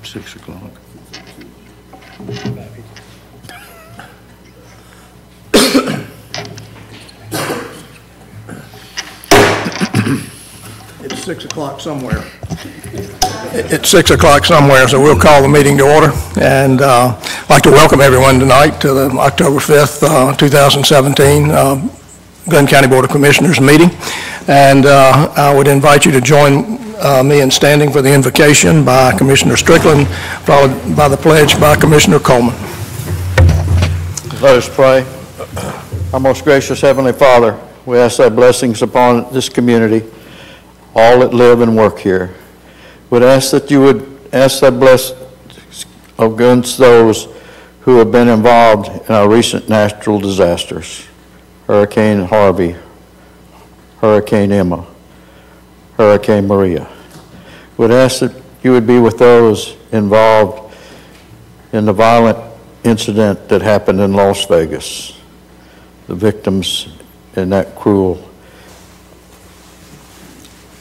6 o'clock. It's 6 o'clock somewhere. It's 6 o'clock somewhere, so we'll call the meeting to order. And I'd like to welcome everyone tonight to the October 5th, 2017 Glynn County Board of Commissioners meeting. And I would invite you to join me in standing for the invocation by Commissioner Strickland, followed by the pledge by Commissioner Coleman. Let us pray. Our most gracious Heavenly Father, we ask thy blessings upon this community, all that live and work here. Would ask that you would ask thy blessings against those who have been involved in our recent natural disasters. Hurricane Harvey, Hurricane Emma, Hurricane Maria. Would ask that you would be with those involved in the violent incident that happened in Las Vegas, the victims in that cruel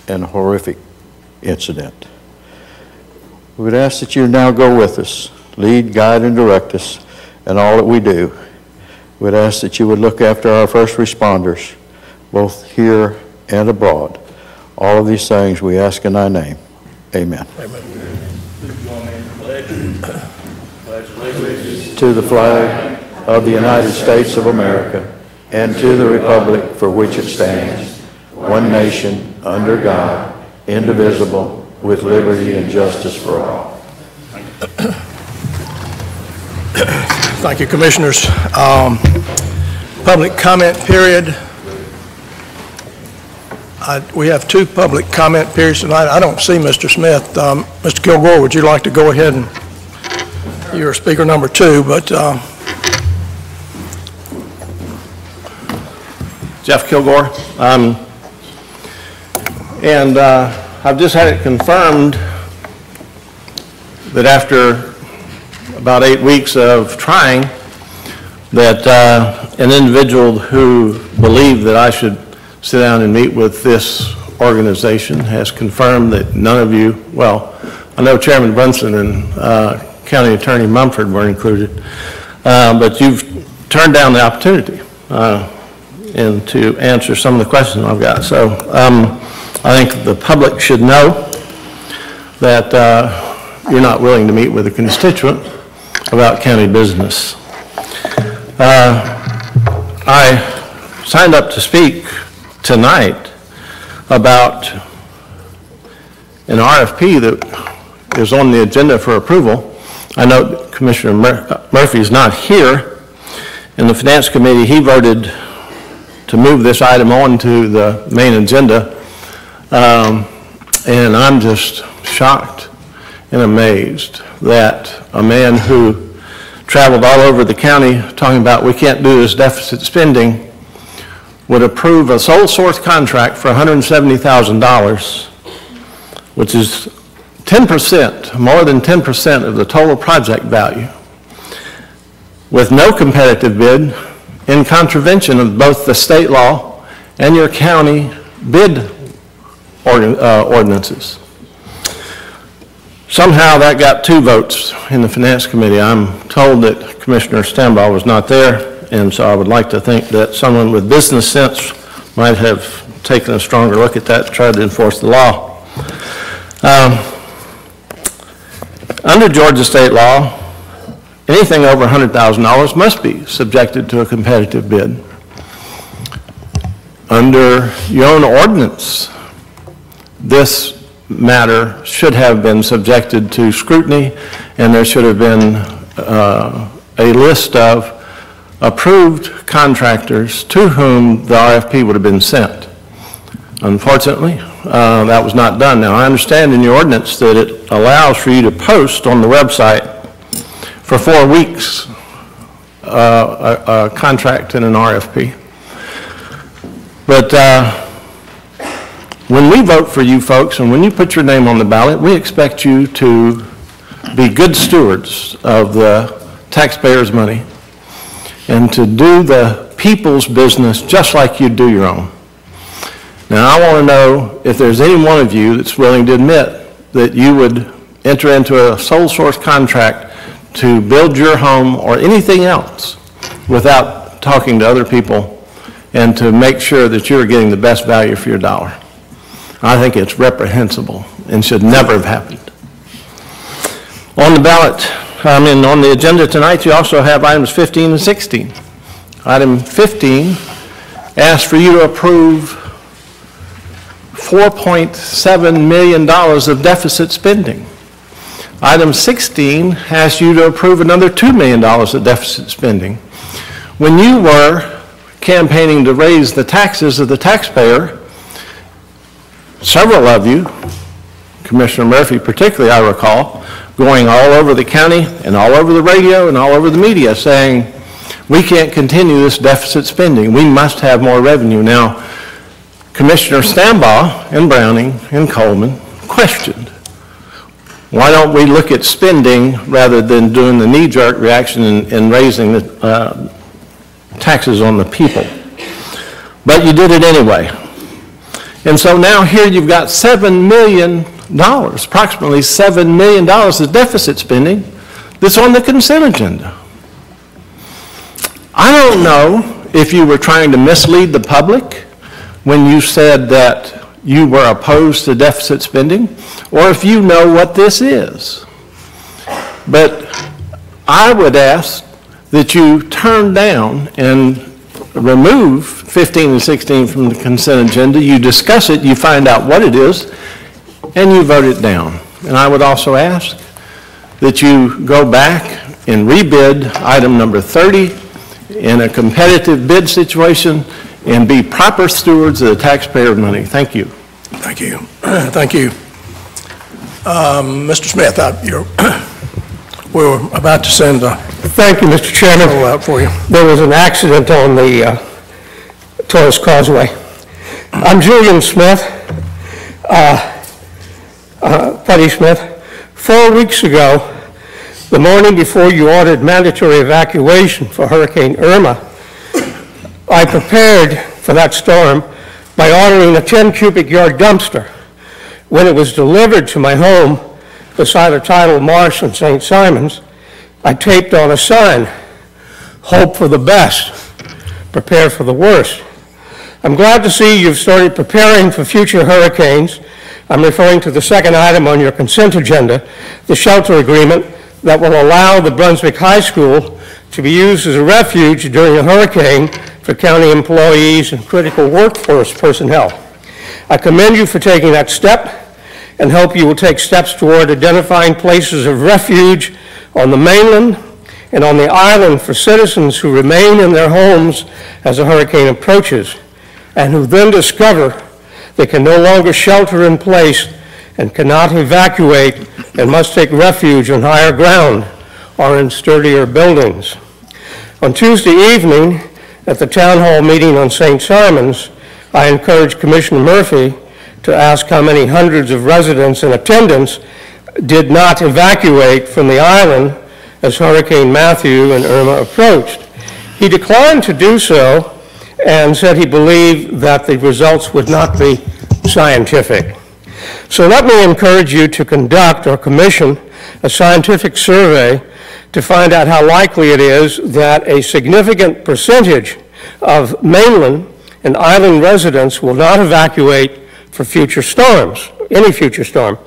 and horrific incident. We would ask that you now go with us, lead, guide, and direct us in all that we do. We would ask that you would look after our first responders, both here and abroad. All of these things we ask in thy name. Amen. Amen. To the flag of the United States of America and to the republic for which it stands, one nation, under God, indivisible, with liberty and justice for all. Thank you, Commissioners. Public comment period. We have two public comment periods tonight. I don't see Mr. Smith. Mr. Kilgore, would you like to go ahead and you're speaker number 2, but Jeff Kilgore. And I've just had it confirmed that after about 8 weeks of trying, that an individual who believed that I should sit down and meet with this organization has confirmed that none of you, well, I know Chairman Brunson and County Attorney Mumford were included, but you've turned down the opportunity and to answer some of the questions I've got. So I think the public should know that you're not willing to meet with a constituent about county business. I signed up to speak tonight about an RFP that is on the agenda for approval. I know that Commissioner Murphy is not here. In the Finance Committee, he voted to move this item on to the main agenda. And I'm just shocked and amazed that a man who traveled all over the county talking about we can't do this deficit spending would approve a sole source contract for $170,000, which is 10%, more than 10% of the total project value, with no competitive bid, in contravention of both the state law and your county bid ordinances. Somehow that got 2 votes in the Finance Committee. I'm told that Commissioner Stambaugh was not there, and so I would like to think that someone with business sense might have taken a stronger look at that and tried to enforce the law. Under Georgia state law, anything over $100,000 must be subjected to a competitive bid. Under your own ordinance, this matter should have been subjected to scrutiny, and there should have been a list of approved contractors to whom the RFP would have been sent. Unfortunately, that was not done. Now, I understand in your ordinance that it allows for you to post on the website for 4 weeks a contract and an RFP. But when we vote for you folks and when you put your name on the ballot, we expect you to be good stewards of the taxpayers' money and to do the people's business just like you do your own. Now, I want to know if there's any one of you that's willing to admit that you would enter into a sole source contract to build your home or anything else without talking to other people and to make sure that you're getting the best value for your dollar. I think it's reprehensible and should never have happened. On the ballot, on the agenda tonight, you also have items 15 and 16. Item 15 asks for you to approve $4.7 million of deficit spending. Item 16 asks you to approve another $2 million of deficit spending. When you were campaigning to raise the taxes of the taxpayer, several of you, Commissioner Murphy particularly, I recall, going all over the county and all over the radio and all over the media saying, we can't continue this deficit spending. We must have more revenue. Now, Commissioner Stambaugh and Browning and Coleman questioned, why don't we look at spending rather than doing the knee-jerk reaction and raising the taxes on the people? But you did it anyway. And so now here you've got $7 million, approximately $7 million of deficit spending that's on the consent agenda. I don't know if you were trying to mislead the public when you said that you were opposed to deficit spending, or if you know what this is. But I would ask that you turn down and remove 15 and 16 from the consent agenda, you discuss it, you find out what it is, and you vote it down. And I would also ask that you go back and rebid item number 30 in a competitive bid situation and be proper stewards of the taxpayer money. Thank you. Thank you. Thank you. Mr. Smith, we're about to send a Thank you, Mr. Chairman. out for you. There was an accident on the Torres Causeway. I'm Julian Smith, Buddy Smith. 4 weeks ago, the morning before you ordered mandatory evacuation for Hurricane Irma, I prepared for that storm by ordering a 10 cubic yard dumpster. When it was delivered to my home beside a tidal marsh in St. Simons, I taped on a sign, hope for the best, prepare for the worst. I'm glad to see you've started preparing for future hurricanes. I'm referring to the second item on your consent agenda, the shelter agreement that will allow the Brunswick High School to be used as a refuge during a hurricane for county employees and critical workforce personnel. I commend you for taking that step and hope you will take steps toward identifying places of refuge on the mainland and on the island for citizens who remain in their homes as a hurricane approaches and who then discover they can no longer shelter in place and cannot evacuate and must take refuge on higher ground or in sturdier buildings. On Tuesday evening, at the town hall meeting on St. Simons, I encouraged Commissioner Murphy to ask how many hundreds of residents in attendance did not evacuate from the island as Hurricane Matthew and Irma approached. He declined to do so and said he believed that the results would not be scientific. So let me encourage you to conduct or commission a scientific survey to find out how likely it is that a significant percentage of mainland and island residents will not evacuate for future storms, any future storm.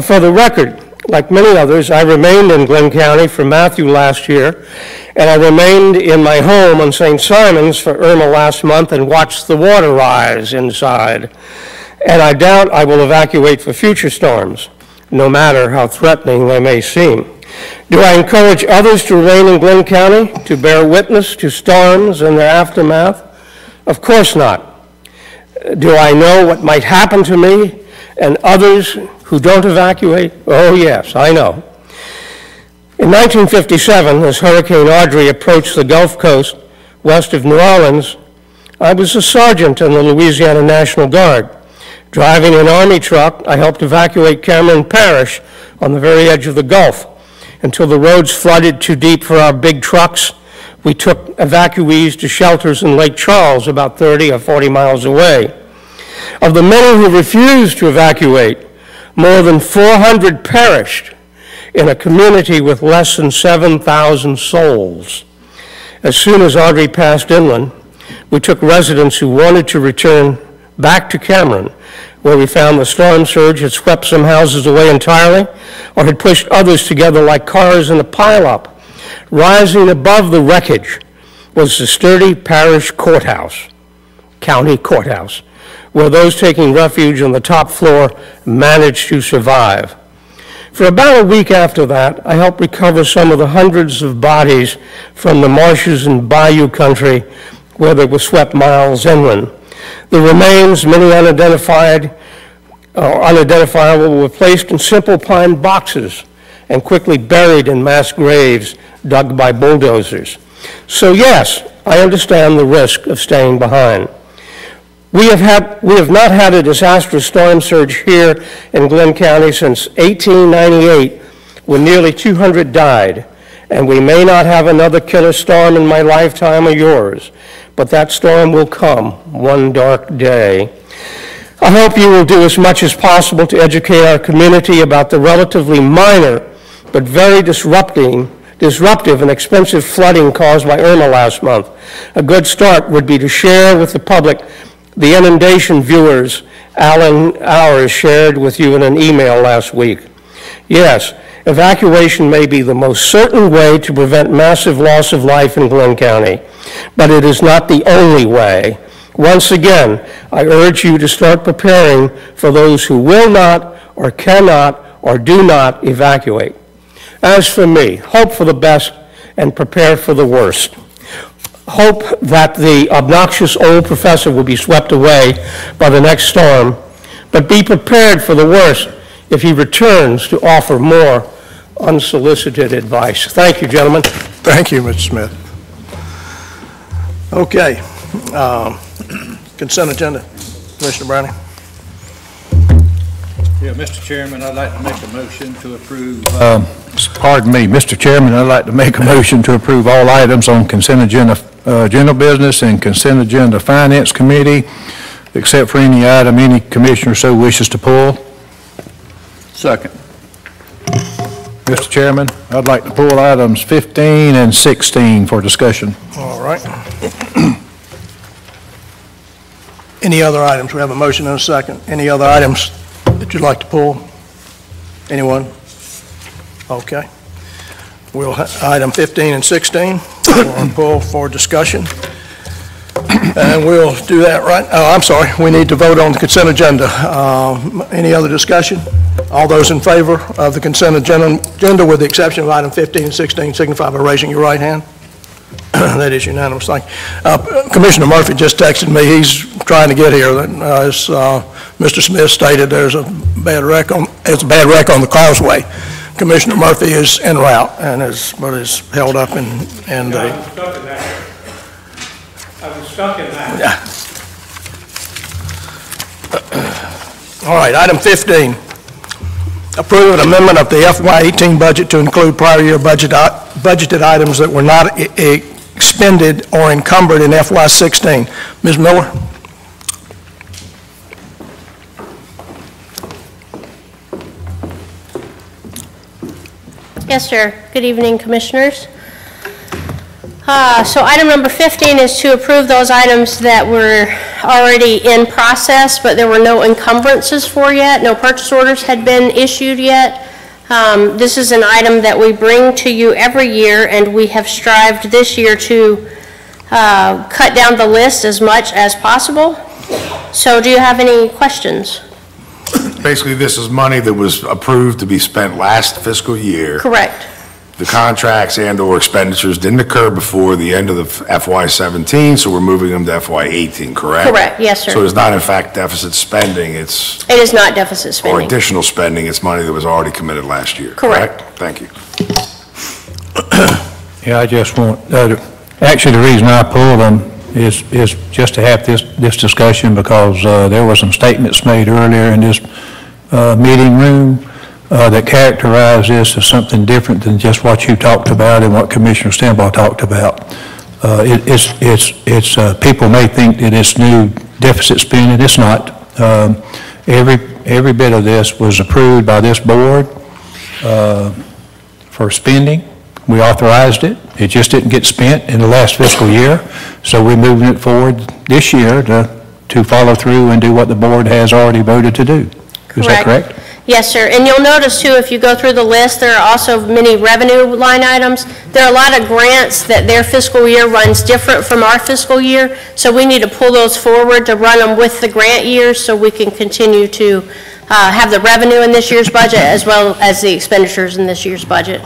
For the record, like many others, I remained in Glynn County for Matthew last year, and I remained in my home on St. Simons for Irma last month and watched the water rise inside. And I doubt I will evacuate for future storms, no matter how threatening they may seem. Do I encourage others to remain in Glynn County to bear witness to storms and their aftermath? Of course not. Do I know what might happen to me and others who don't evacuate? Oh yes, I know. In 1957, as Hurricane Audrey approached the Gulf Coast west of New Orleans, I was a sergeant in the Louisiana National Guard. Driving an Army truck, I helped evacuate Cameron Parish on the very edge of the Gulf. Until the roads flooded too deep for our big trucks, we took evacuees to shelters in Lake Charles, about 30 or 40 miles away. Of the many who refused to evacuate, More than 400 perished in a community with less than 7,000 souls. As soon as Audrey passed inland, we took residents who wanted to return back to Cameron, where we found the storm surge had swept some houses away entirely or had pushed others together like cars in a pileup. Rising above the wreckage was the sturdy parish courthouse, county courthouse, where those taking refuge on the top floor managed to survive. For about a week after that, I helped recover some of the hundreds of bodies from the marshes and bayou country where they were swept miles inland. The remains, many unidentifiable, were placed in simple pine boxes and quickly buried in mass graves dug by bulldozers. So yes, I understand the risk of staying behind. We have not had a disastrous storm surge here in Glynn County since 1898, when nearly 200 died, and we may not have another killer storm in my lifetime or yours, but that storm will come one dark day. I hope you will do as much as possible to educate our community about the relatively minor but very disruptive and expensive flooding caused by Irma last month. A good start would be to share with the public the inundation viewers Alan Ours shared with you in an email last week. Yes, evacuation may be the most certain way to prevent massive loss of life in Glynn County, but it is not the only way. Once again, I urge you to start preparing for those who will not or cannot or do not evacuate. As for me, hope for the best and prepare for the worst. Hope that the obnoxious old professor will be swept away by the next storm, but be prepared for the worst if he returns to offer more unsolicited advice. Thank you, gentlemen. Thank you, Mr. Smith. Okay. Consent agenda. Commissioner Browning. Yeah, Mr. Chairman, I'd like to make a motion to approve. Pardon me, Mr. Chairman, I'd like to make a motion to approve all items on consent agenda, general business and consent agenda finance committee, except for any item any commissioner so wishes to pull. Second. Mr. Chairman, I'd like to pull items 15 and 16 for discussion. All right. Any other items? We have a motion and a second. Any other items that you'd like to pull? Anyone? Okay. We'll item 15 and 16 we'll pull for discussion. And we'll do that right. Oh, I'm sorry. We need to vote on the consent agenda. Any other discussion? All those in favor of the consent agenda with the exception of item 15 and 16 signify by raising your right hand. That is unanimous. Thank you. Commissioner Murphy just texted me. He's trying to get here. As Mr. Smith stated, there's a bad wreck on the causeway. Commissioner Murphy is en route and is held up in I was stuck in that. I was stuck in that. Yeah. All right, item 15. Approve an amendment of the FY18 budget to include prior year budgeted items that were not expended or encumbered in FY16. Ms. Miller? Yes, sir. Good evening, Commissioners. So item number 15 is to approve those items that were already in process, but there were no encumbrances for yet. No purchase orders had been issued yet. This is an item that we bring to you every year, and we have strived this year to cut down the list as much as possible. So do you have any questions? Basically, this is money that was approved to be spent last fiscal year. Correct. The contracts and/or expenditures didn't occur before the end of the FY17, so we're moving them to FY18, correct? Correct, yes, sir. So it's not, in fact, deficit spending, it is not deficit spending. Or additional spending, it's money that was already committed last year, correct? Thank you. Yeah, I just want, actually the reason I pulled them is just to have this discussion because there were some statements made earlier in this meeting room that characterize this as something different than just what you talked about and what Commissioner Stembaugh talked about. People may think that it's new deficit spending. It's not. Every every bit of this was approved by this board for spending. We authorized it. It just didn't get spent in the last fiscal year. So we're moving it forward this year to follow through and do what the board has already voted to do. Is that correct? Yes, sir. And you'll notice, too, if you go through the list, there are also many revenue line items. There are a lot of grants that their fiscal year runs different from our fiscal year, so we need to pull those forward to run them with the grant years so we can continue to have the revenue in this year's budget as well as the expenditures in this year's budget.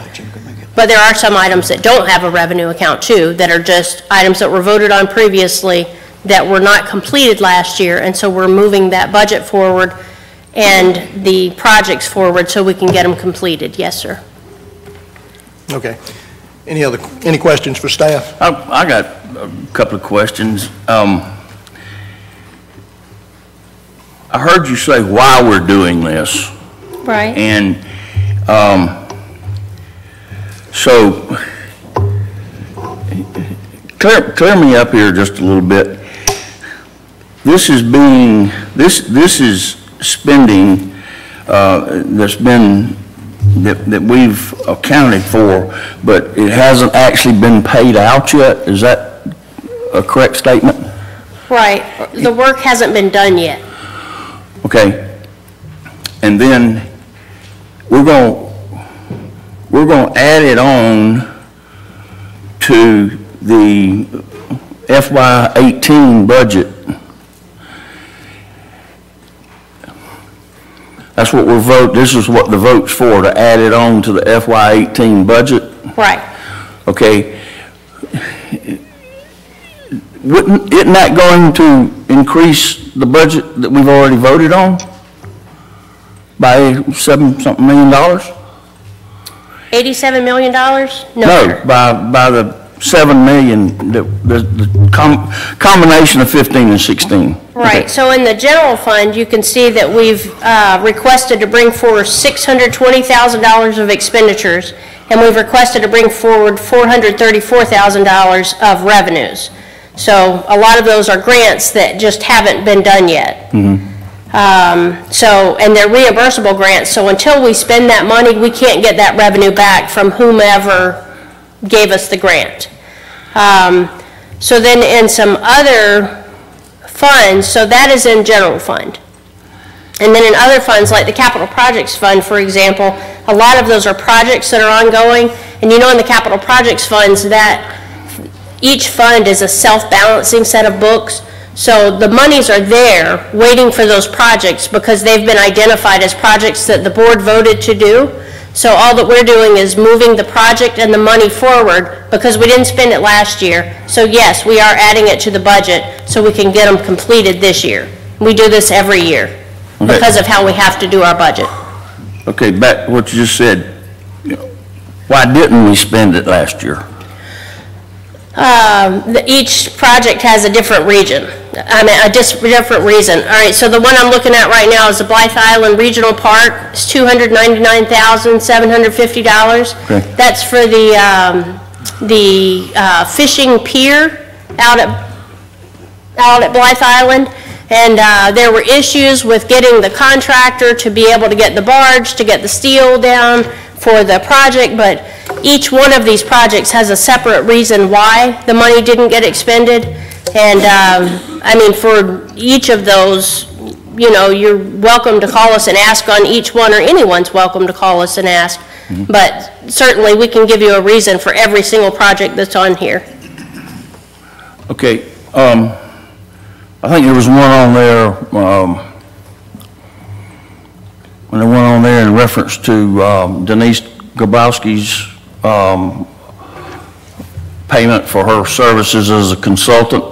But there are some items that don't have a revenue account, too, that are just items that were voted on previously that were not completed last year, and so we're moving that budget forward and the projects forward so we can get them completed. Yes, sir. Okay. Any questions for staff? I got a couple of questions. I heard you say why we're doing this. Right. And so clear me up here just a little bit. This is spending that we've accounted for, but it hasn't actually been paid out yet. Is that a correct statement? Right. The work hasn't been done yet. Okay. And then we're going to add it on to the FY18 budget. That's what this is what the vote's for, to add it on to the FY18 budget? Right. Okay. Isn't that going to increase the budget that we've already voted on by $7-something million? $87 million? No, by the $7 million, the combination of 15 and 16. Right, Okay. so in the general fund, you can see that we've requested to bring forward $620,000 of expenditures, and we've requested to bring forward $434,000 of revenues. So a lot of those are grants that just haven't been done yet. Mm-hmm. And they're reimbursable grants, so until we spend that money, we can't get that revenue back from whomever gave us the grant. So then in some other funds, so that is in general fund. And then in other funds, like the capital projects fund, for example, a lot of those are projects that are ongoing. And you know, in the capital projects funds, that each fund is a self-balancing set of books. So the monies are there waiting for those projects because they've been identified as projects that the board voted to do. So all that we're doing is moving the project and the money forward because we didn't spend it last year. So yes, we are adding it to the budget so we can get them completed this year. We do this every year because of how we have to do our budget. Okay, back to what you just said. Why didn't we spend it last year? Each project has a different region. Different reason. All right, so the one I'm looking at right now is the Blythe Island Regional Park. It's $299,750. Okay. That's for the fishing pier out at Blythe Island. And there were issues with getting the contractor to be able to get the barge, to get the steel down for the project, but each one of these projects has a separate reason why the money didn't get expended. And for each of those, you know, you're welcome to call us and ask on each one, or anyone's welcome to call us and ask. Mm-hmm. But certainly we can give you a reason for every single project that's on here. Okay, I think there was one on there, when there went on there in reference to Denise Grabowski's payment for her services as a consultant.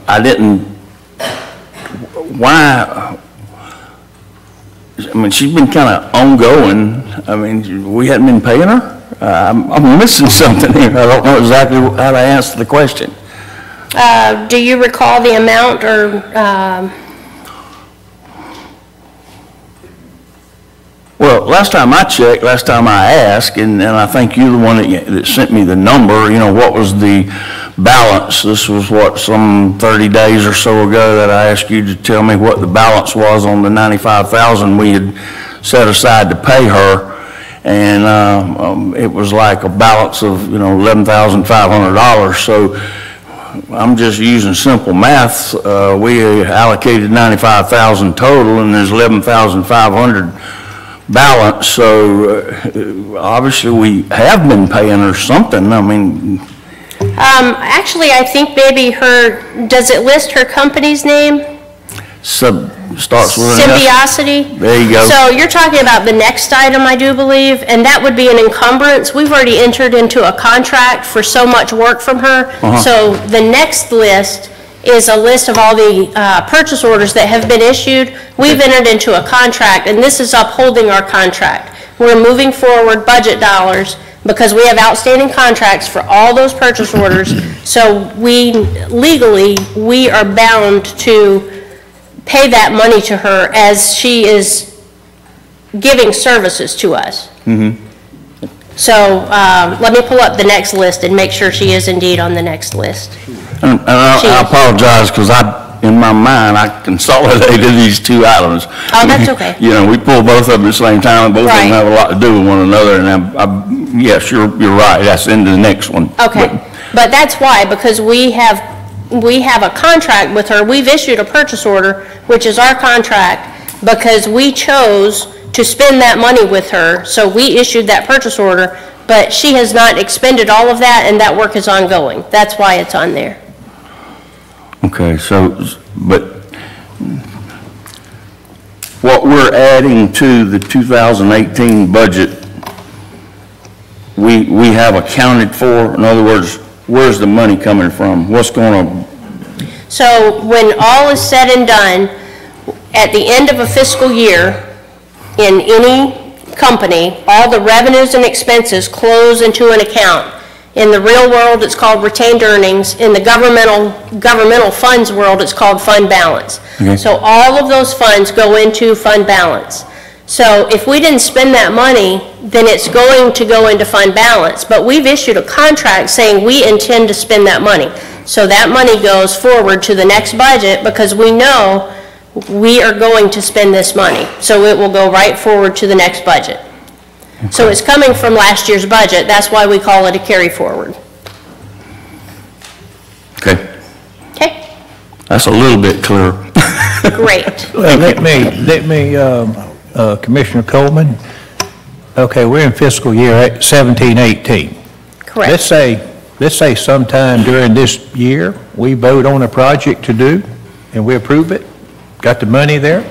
I didn't, why, she's been kind of ongoing. We hadn't been paying her? I'm missing something here. I don't know exactly how to answer the question. Do you recall the amount or? Well, last time I checked, last time I asked, and I think you're the one that sent me the number, you know, what was the balance? This was what, some 30 days or so ago that I asked you to tell me what the balance was on the $95,000 we had set aside to pay her. And it was like a balance of, you know, $11,500. So I'm just using simple math. We allocated $95,000 total, and there's $11,500 balance. So obviously we have been paying her something. I mean, actually, I think maybe does it list her company's name? Starts with an S. Symbiosity. There you go. So you're talking about the next item, I do believe, and that would be an encumbrance. We've already entered into a contract for so much work from her. So the next list is a list of all the purchase orders that have been issued. We've entered into a contract, and this is upholding our contract. We're moving forward budget dollars because we have outstanding contracts for all those purchase orders. So legally, we are bound to pay that money to her as she is giving services to us. So let me pull up the next list and make sure she is indeed on the next list. And I apologize because in my mind, I consolidated these two items. Oh, that's okay. You know, we pulled both of them at the same time, and both of them have a lot to do with one another, and yes, you're right, that's into the next one. Okay, but that's why, because we have a contract with her. We've issued a purchase order, which is our contract, because we chose to spend that money with her, so we issued that purchase order, but she has not expended all of that, and that work is ongoing. That's why it's on there. Okay, so, but what we're adding to the 2018 budget, we have accounted for. In other words, where's the money coming from? What's going on? So when all is said and done, at the end of a fiscal year, in any company, all the revenues and expenses close into an account. In the real world, it's called retained earnings. In the governmental funds world, it's called fund balance. Okay. So all of those funds go into fund balance. So if we didn't spend that money, then it's going to go into fund balance. But we've issued a contract saying we intend to spend that money. So that money goes forward to the next budget because we know we are going to spend this money. So it will go right forward to the next budget. Okay. So it's coming from last year's budget. That's why we call it a carry forward. Okay. Okay. That's a little bit clearer. Great. Well, let me, Commissioner Coleman, okay, we're in fiscal year 17-18. Correct. Let's say sometime during this year, we vote on a project to do, and we approve it, got the money there.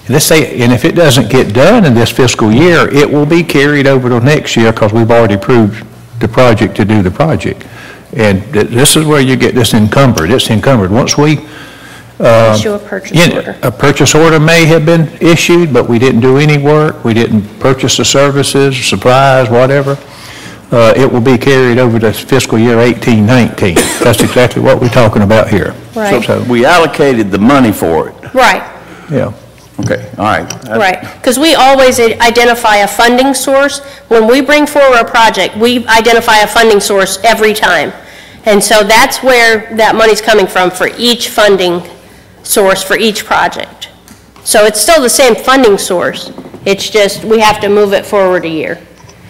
Let's say, and if it doesn't get done in this fiscal year, it will be carried over to next year because we've already approved the project to do the project. And this is where you get this encumbered. It's encumbered. Once we issue a purchase order. A purchase order may have been issued, but we didn't do any work. We didn't purchase the services, supplies, whatever. It will be carried over to fiscal year 18-19. That's exactly what we're talking about here. Right. So we allocated the money for it. Right. Yeah. Okay, all right. Right, because we always identify a funding source. When we bring forward a project, we identify a funding source every time. And so that's where that money's coming from for each funding source for each project. So it's still the same funding source. It's just we have to move it forward a year.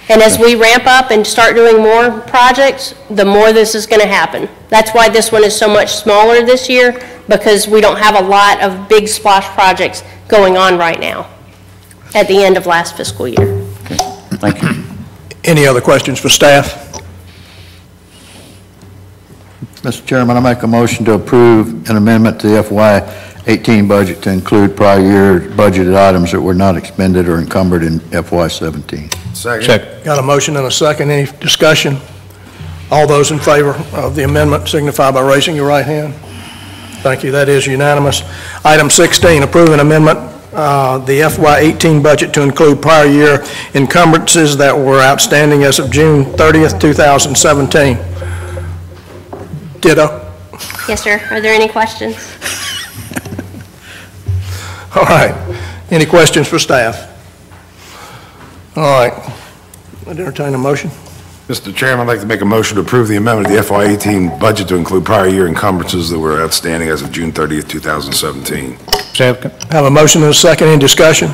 And as we ramp up and start doing more projects, the more this is going to happen. That's why this one is so much smaller this year, because we don't have a lot of big splash projects going on right now at the end of last fiscal year. Okay. Thank you. Any other questions for staff? Mr. Chairman, I make a motion to approve an amendment to the FY18 budget to include prior year budgeted items that were not expended or encumbered in FY17. Second. Got a motion and a second. Any discussion? All those in favor of the amendment signify by raising your right hand. Thank you. That is unanimous. Item 16, approve an amendment, the FY18 budget to include prior year encumbrances that were outstanding as of June 30th, 2017. Ditto. Yes, sir. Are there any questions? All right. Any questions for staff? All right. I'd entertain a motion. Mr. Chairman, I'd like to make a motion to approve the amendment of the FY18 budget to include prior year encumbrances that were outstanding as of June 30th, 2017. Second. Have a motion and a second. Any discussion?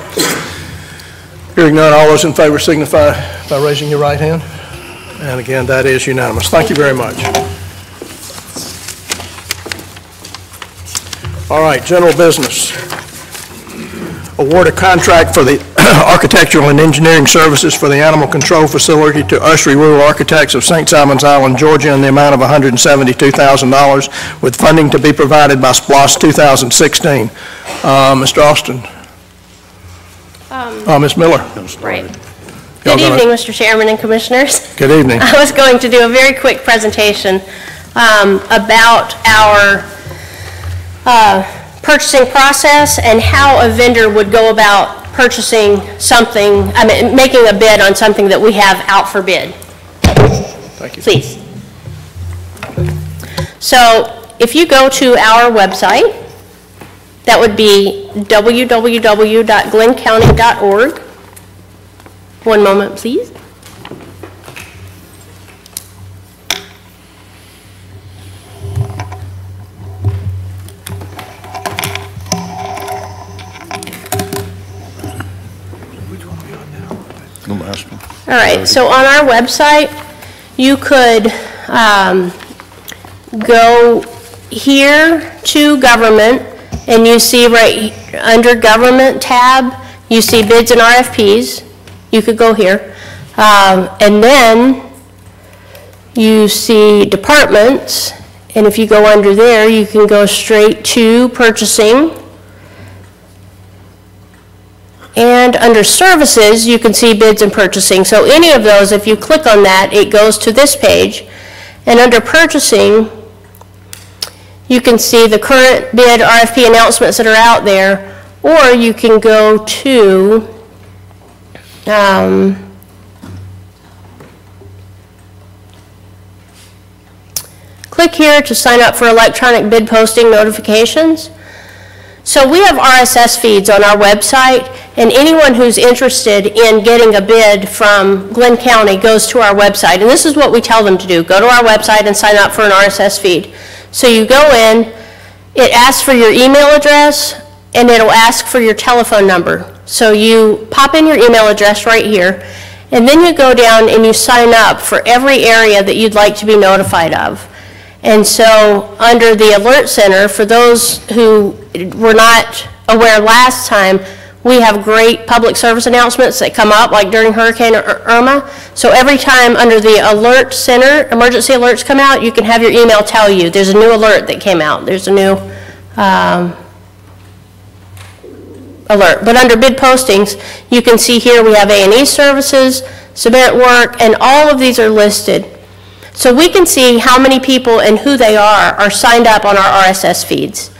Hearing none, all those in favor signify by raising your right hand. And again, that is unanimous. Thank you very much. All right, general business. Award a contract for the architectural and engineering services for the animal control facility to Ushery Rural Architects of St. Simons Island, Georgia, in the amount of $172,000, with funding to be provided by SPLOST 2016. Mr. Austin. Ms. Miller. Right. Good evening, Mr. Chairman and Commissioners. Good evening. I was going to do a very quick presentation about our purchasing process and how a vendor would go about purchasing something, making a bid on something that we have out for bid. Thank you. Please. So if you go to our website, that would be www.glyncounty.org. One moment, please. All right, so on our website, you could go here to government, and you see right under government tab, you see bids and RFPs. You could go here. And then you see departments, and if you go under there, you can go straight to purchasing. And under services, you can see bids and purchasing. So any of those, if you click on that, it goes to this page. And under purchasing, you can see the current bid RFP announcements that are out there, or you can go to click here to sign up for electronic bid posting notifications. So we have RSS feeds on our website, and anyone who's interested in getting a bid from Glynn County goes to our website. And this is what we tell them to do. Go to our website and sign up for an RSS feed. So you go in, it asks for your email address, and it'll ask for your telephone number. So you pop in your email address right here, and then you go down and you sign up for every area that you'd like to be notified of. And so under the Alert Center, for those who were not aware last time, we have great public service announcements that come up, like during Hurricane Irma. So every time under the Alert Center, emergency alerts come out, you can have your email tell you there's a new alert that came out. There's a new alert. But under bid postings, you can see here we have A&E services, cement work, and all of these are listed. So we can see how many people and who they are signed up on our RSS feeds.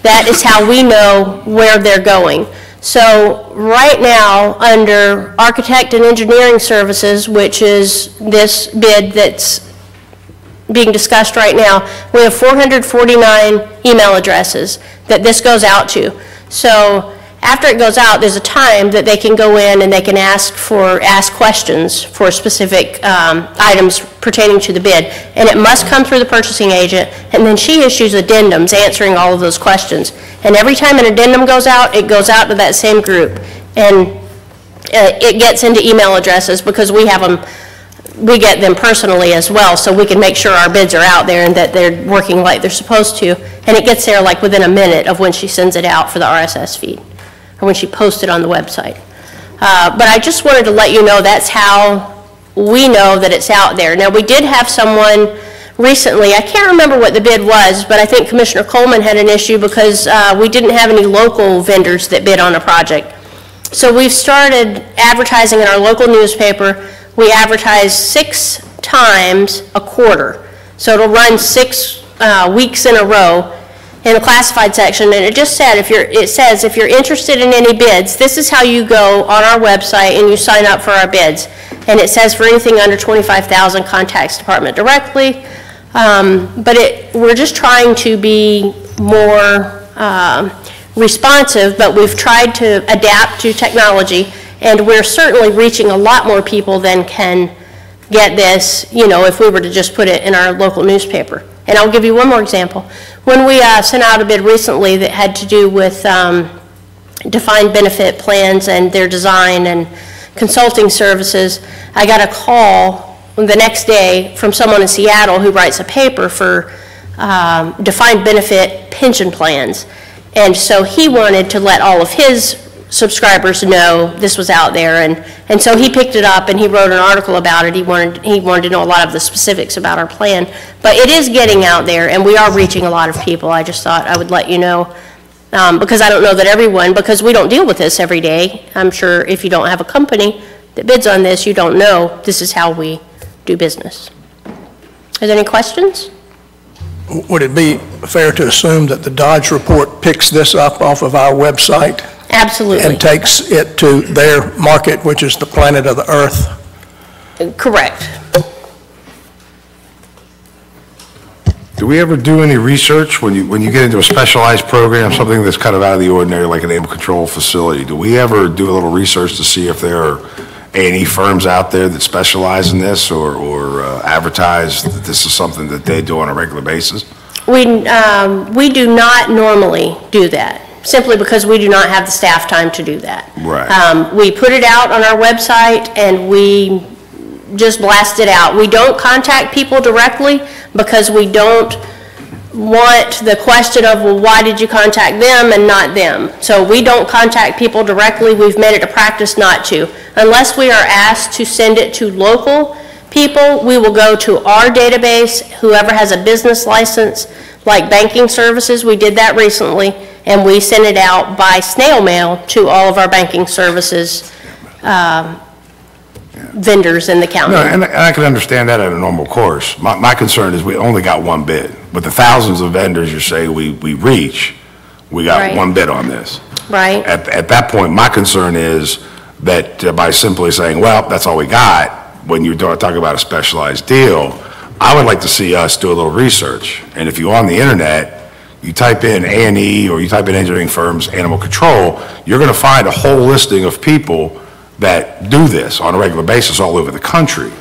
That is how we know where they're going. So right now, under architect and engineering services, which is this bid that's being discussed right now, we have 449 email addresses that this goes out to. So after it goes out, there's a time that they can go in and they can ask questions for specific items pertaining to the bid. And it must come through the purchasing agent, and then she issues addendums answering all of those questions. And every time an addendum goes out, it goes out to that same group. And it gets into email addresses because we have them, we get them personally as well, so we can make sure our bids are out there and that they're working like they're supposed to. And it gets there like within a minute of when she sends it out for the RSS feed, or when she posts it on the website. But I just wanted to let you know that's how we know that it's out there. Now, we did have someone recently, I can't remember what the bid was, but I think Commissioner Coleman had an issue because we didn't have any local vendors that bid on a project. So we've started advertising in our local newspaper. We advertise 6 times a quarter. So it'll run 6 weeks in a row in the classified section, and it just said, it says if you're interested in any bids, this is how you go on our website and you sign up for our bids. And it says for anything under $25,000, contacts department directly. But we're just trying to be more responsive, but we've tried to adapt to technology. And we're certainly reaching a lot more people than can get this, you know, if we were to just put it in our local newspaper. And I'll give you one more example. When we sent out a bid recently that had to do with defined benefit plans and their design and consulting services, I got a call the next day from someone in Seattle who writes a paper for defined benefit pension plans. And so he wanted to let all of his subscribers know this was out there, and so he picked it up and he wrote an article about it. He wanted to know a lot of the specifics about our plan. But it is getting out there, and we are reaching a lot of people. I just thought I would let you know, because I don't know that everyone, because we don't deal with this every day. I'm sure if you don't have a company that bids on this, you don't know this is how we do business. Are there any questions? Would it be fair to assume that the Dodge report picks this up off of our website? Absolutely. And takes it to their market, which is the planet of the Earth? Correct. Do we ever do any research when you get into a specialized program, something that's kind of out of the ordinary, like an animal control facility? Do we ever do a little research to see if there are A&E firms out there that specialize in this or advertise that this is something that they do on a regular basis? We do not normally do that, simply because we do not have the staff time to do that. Right. We put it out on our website and we just blast it out. We don't contact people directly because we don't want the question of, well, why did you contact them and not them? So we don't contact people directly. We've made it a practice not to. Unless we are asked to send it to local people, we will go to our database, whoever has a business license, like banking services. We did that recently, and we sent it out by snail mail to all of our banking services vendors in the county. No, and I can understand that at a normal course. My concern is we only got one bid. But the thousands of vendors you say we reach, we got Right. one bid on this. Right. At that point, my concern is that by simply saying, well, that's all we got, when you're talking about a specialized deal, I would like to see us do a little research. And if you're on the internet, you type in A&E or you type in engineering firms, animal control, you're going to find a whole listing of people that do this on a regular basis all over the country.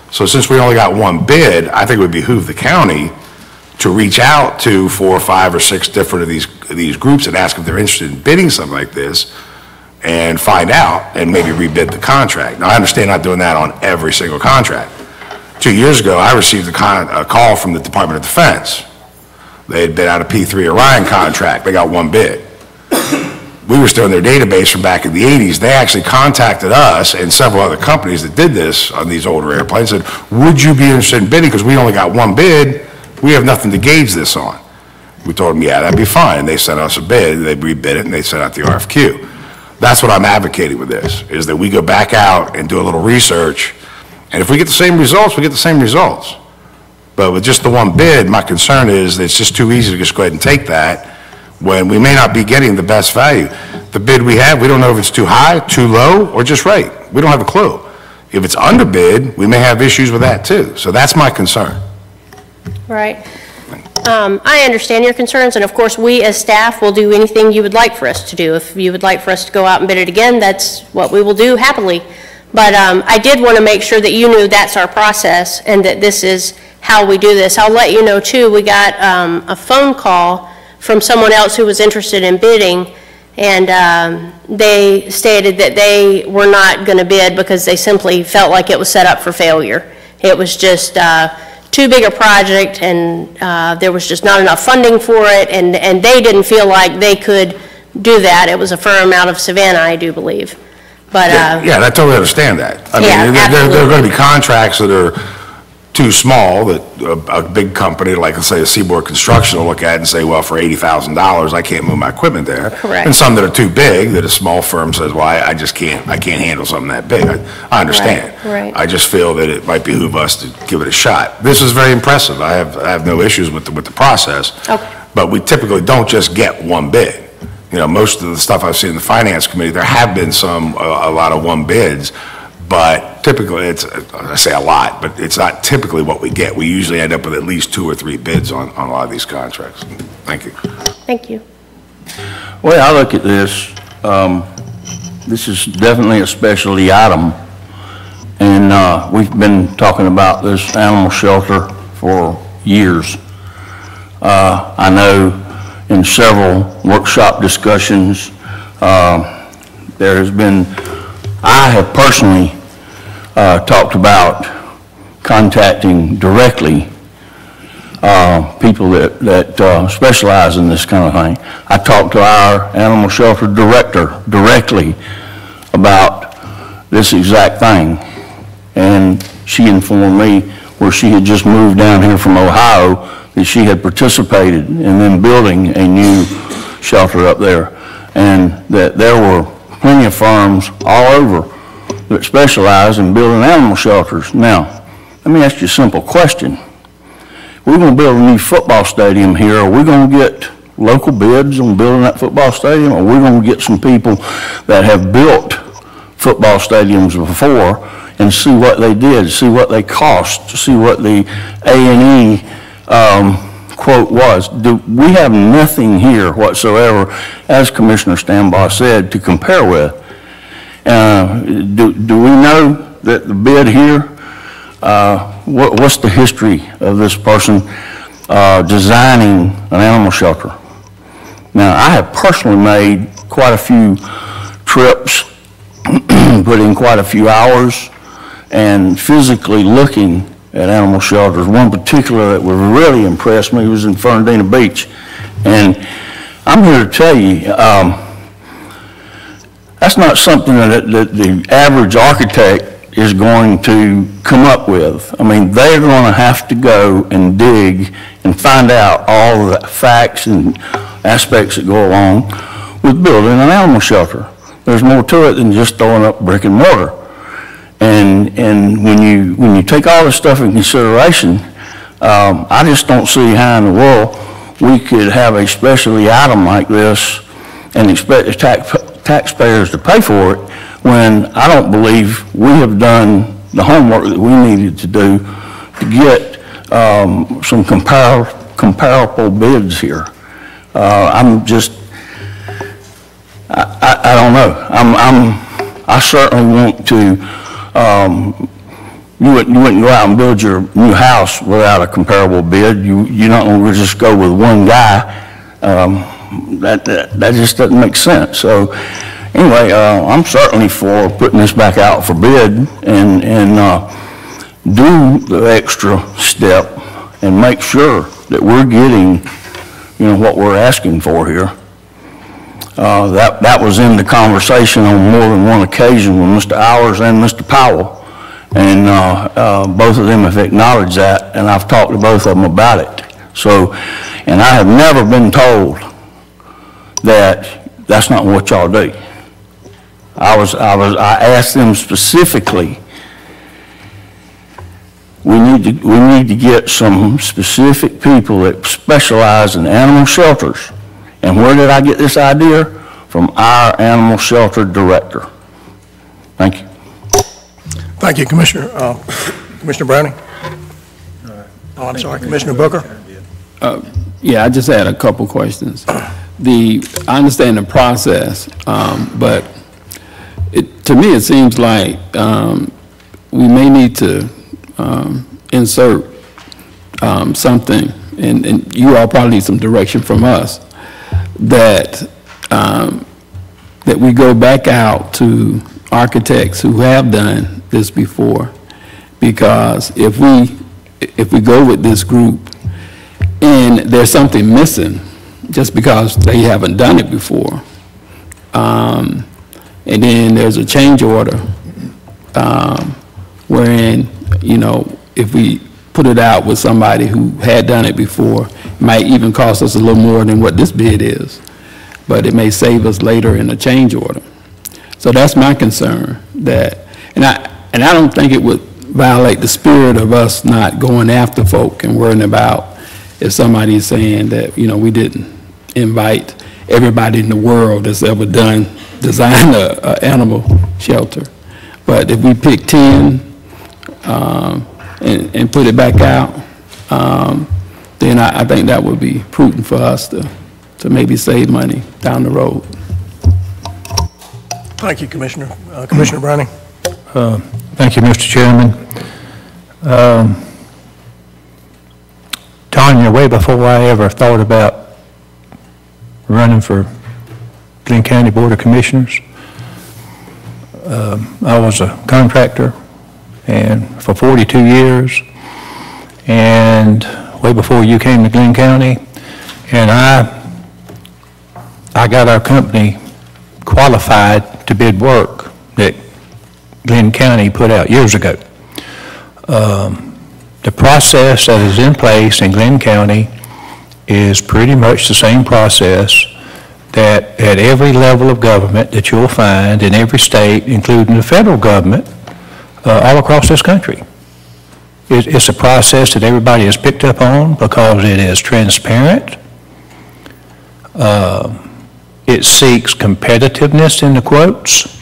So since we only got one bid, I think it would behoove the county to reach out to 4 or 5 or 6 different of these groups and ask if they're interested in bidding something like this and find out and maybe rebid the contract. Now, I understand not doing that on every single contract. 2 years ago, I received a call from the Department of Defense. They had bid out a P3 Orion contract. They got one bid. We were still in their database from back in the 80s. They actually contacted us and several other companies that did this on these older airplanes and said, would you be interested in bidding? Because we only got one bid. We have nothing to gauge this on. We told them, yeah, that'd be fine. They sent us a bid. They rebid it, and they sent out the RFQ. That's what I'm advocating with this, is that we go back out and do a little research, and if we get the same results, we get the same results. But with just the one bid, my concern is that it's just too easy to just go ahead and take that when we may not be getting the best value. The bid we have, we don't know if it's too high, too low, or just right. We don't have a clue. If it's underbid, we may have issues with that too. So that's my concern. Right. I understand your concerns, and of course, we as staff will do anything you would like for us to do. If you would like for us to go out and bid it again, that's what we will do happily. But I did want to make sure that you knew that's our process and that this is how we do this. I'll let you know too, we got a phone call from someone else who was interested in bidding, and they stated that they were not going to bid because they simply felt like it was set up for failure. It was just too big a project, and there was just not enough funding for it, and they didn't feel like they could do that. It was a firm out of Savannah, I do believe. But Yeah, I totally understand that. I mean, there are going to be contracts that are too small that a big company, like let's say a Seaboard Construction, will look at and say, well, for $80,000, I can't move my equipment there. Correct. And some that are too big, that a small firm says, well, I just can't handle something that big. I understand. Right. I just feel that it might behoove us to give it a shot. This is very impressive. I have no issues with the process. Okay. But we typically don't just get one bid. You know, most of the stuff I've seen in the Finance Committee, there have been a lot of one bids. But typically, I say a lot, but it's not typically what we get. We usually end up with at least 2 or 3 bids on a lot of these contracts. Thank you. Thank you. Well, I look at this, this is definitely a specialty item. And we've been talking about this animal shelter for years. I know in several workshop discussions, there has been, I have personally talked about contacting directly people that specialize in this kind of thing. I talked to our animal shelter director directly about this exact thing, and she informed me where she had just moved down here from Ohio that she had participated in them building a new shelter up there, and that there were plenty of firms all over that specialize in building animal shelters. Now, let me ask you a simple question. We're going to build a new football stadium here. Are we going to get local bids on building that football stadium? Or are we going to get some people that have built football stadiums before and see what they did, see what they cost, see what the A&E quote was? We have nothing here whatsoever, as Commissioner Stambaugh said, to compare with. Do we know that the bid here, what's the history of this person designing an animal shelter? Now, I have personally made quite a few trips, put in quite a few hours, and physically looking at animal shelters. One particular that would really impressed me was in Fernandina Beach. And I'm here to tell you, that's not something that the average architect is going to come up with. I mean, they're going to have to go and dig and find out all of the facts and aspects that go along with building an animal shelter. There's more to it than just throwing up brick and mortar. And when you take all this stuff in consideration, I just don't see how in the world we could have a specialty item like this and expect the taxpayers to pay for it when I don't believe we have done the homework that we needed to do to get some comparable bids here. I'm just, I don't know. I certainly want to, you wouldn't go out and build your new house without a comparable bid. You're not going to just go with one guy. That just doesn't make sense. So anyway, I'm certainly for putting this back out for bid and do the extra step and make sure that we're getting, what we're asking for here. That was in the conversation on more than one occasion with Mr. Hours and Mr. Powell. And both of them have acknowledged that, and I've talked to both of them about it. So, and I have never been told that that's not what y'all do. I asked them specifically, we need to get some specific people that specialize in animal shelters. And where did I get this idea? From our animal shelter director. Thank you. Thank you, Commissioner. Commissioner Browning? Oh, I'm sorry, Commissioner Booker? Yeah, I just had a couple questions. I understand the process, but to me it seems like we may need to insert something, and you all probably need some direction from us, that we go back out to architects who have done this before, because if we go with this group and there's something missing just because they haven't done it before, and then there's a change order wherein, if we put it out with somebody who had done it before, it might even cost us a little more than what this bid is, but it may save us later in a change order. So that's my concern, and I don't think it would violate the spirit of us not going after folk and worrying about if somebody is saying that, we didn't invite everybody in the world that's ever designed an animal shelter. But if we pick 10 and put it back out, then I think that would be prudent for us to maybe save money down the road. Thank you, Commissioner. Commissioner Browning. Thank you, Mr. Chairman. Tanya, way before I ever thought about running for Glynn County Board of Commissioners, I was a contractor and for 42 years, and way before you came to Glynn County, and I got our company qualified to bid work that Glynn County put out years ago. The process that is in place in Glynn County is pretty much the same process that at every level of government that you'll find in every state, including the federal government, all across this country. It's a process that everybody has picked up on because it is transparent. It seeks competitiveness in the quotes.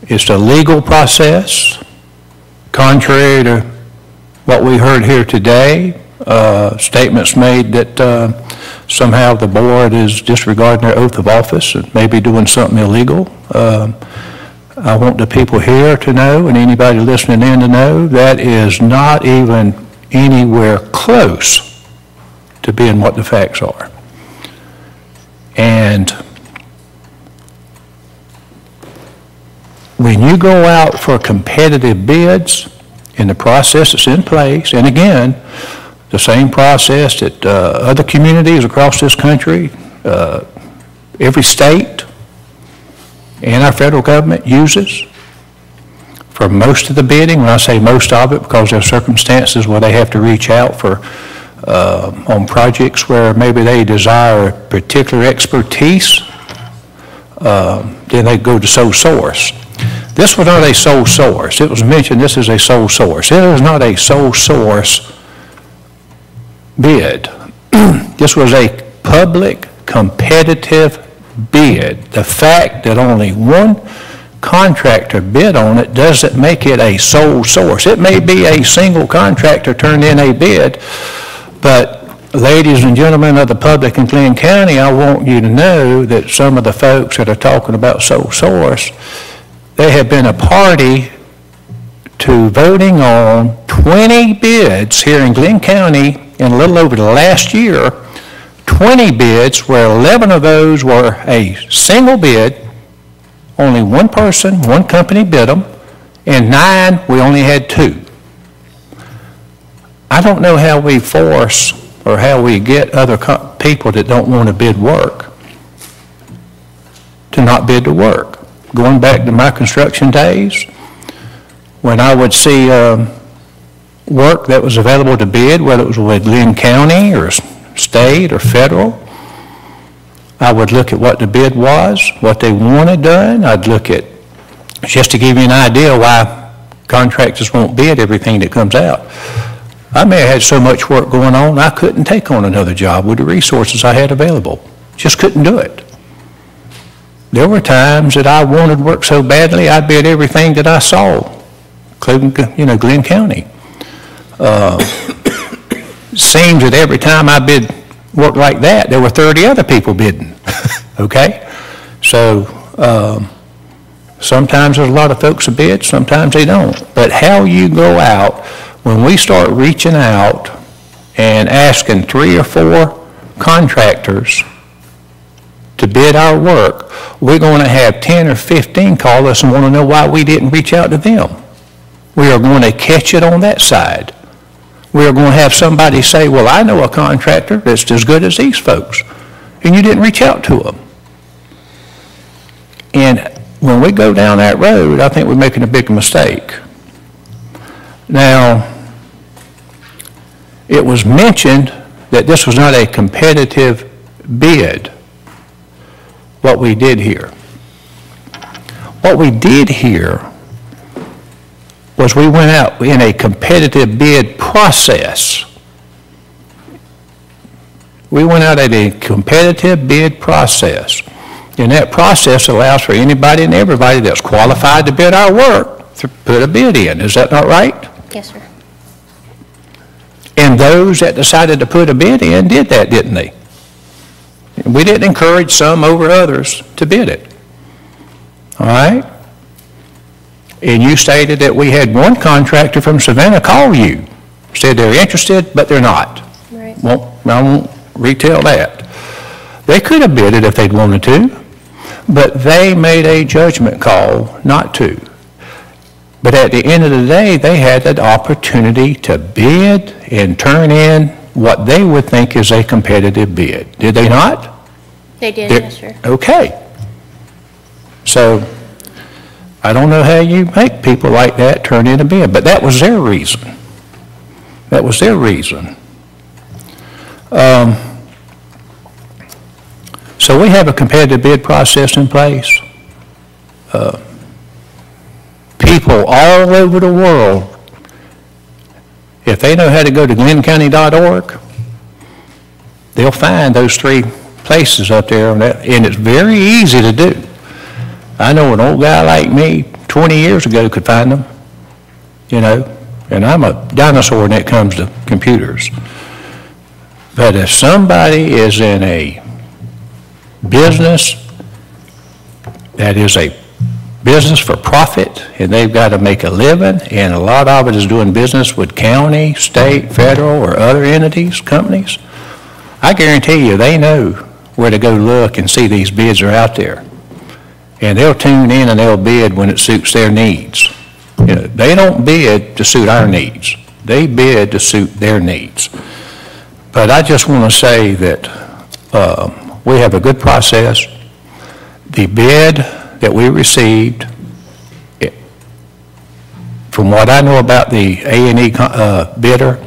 It's a legal process, contrary to what we heard here today, statements made that somehow the board is disregarding their oath of office and maybe doing something illegal. I want the people here to know, and anybody listening in to know, that is not even anywhere close to being what the facts are. And when you go out for competitive bids in the process that's in place, and again, the same process that other communities across this country, every state, and our federal government uses for most of the bidding. When I say most of it, because there are circumstances where they have to reach out for on projects where maybe they desire a particular expertise, then they go to sole source. This was not a sole source. It was mentioned this is a sole source. It is not a sole source bid. This was a public competitive bid. The fact that only one contractor bid on it doesn't make it a sole source. It may be a single contractor turned in a bid, but ladies and gentlemen of the public in Glynn County, I want you to know that some of the folks that are talking about sole source, they have been a party to voting on 20 bids here in Glynn County in a little over the last year, 20 bids where 11 of those were a single bid, only one person, one company bid them, and 9, we only had 2. I don't know how we force or how we get other people that don't want to bid work to not bid the work. Going back to my construction days, when I would see work that was available to bid, whether it was with Glynn County or state or federal, I would look at what the bid was, what they wanted done. I'd look at, just to give you an idea why contractors won't bid everything that comes out. I may have had so much work going on, I couldn't take on another job with the resources I had available. Just couldn't do it. There were times that I wanted work so badly, I bid everything that I saw, including, Glynn County. Seems that every time I bid work like that, there were 30 other people bidding, okay? So sometimes there's a lot of folks that bid, sometimes they don't. But how you go out, when we start reaching out and asking 3 or 4 contractors to bid our work, we're going to have 10 or 15 call us and want to know why we didn't reach out to them. We are going to catch it on that side. We are going to have somebody say, well, I know a contractor that's as good as these folks, and you didn't reach out to them. And when we go down that road, I think we're making a big mistake. Now, it was mentioned that this was not a competitive bid, what we did here. What we did here was we went out in a competitive bid process. We went out at a competitive bid process. And that process allows for anybody and everybody that's qualified to bid our work to put a bid in. Is that not right? Yes, sir. And those that decided to put a bid in did that, didn't they? We didn't encourage some over others to bid it. all right? And you stated that we had one contractor from Savannah call you, said they're interested, but they're not. Right. I won't retell that. They could have bid it if they'd wanted to, but they made a judgment call not to. But at the end of the day, they had that opportunity to bid and turn in what they would think is a competitive bid. Did they not? They did, yes, sir. Okay. So, I don't know how you make people like that turn in a bid, but that was their reason. That was their reason. So we have a competitive bid process in place. People all over the world, if they know how to go to glenncounty.org, they'll find those 3 places up there, and it's very easy to do. I know an old guy like me 20 years ago could find them, you know, and I'm a dinosaur when it comes to computers. But if somebody is in a business that is a business for profit, and they've got to make a living, and a lot of it is doing business with county, state, federal, or other entities, companies, I guarantee you they know where to go look and see these bids are out there. And they'll tune in and they'll bid when it suits their needs. You know, they don't bid to suit our needs. They bid to suit their needs. But I just want to say that we have a good process. The bid that we received, from what I know about the A&E bidder,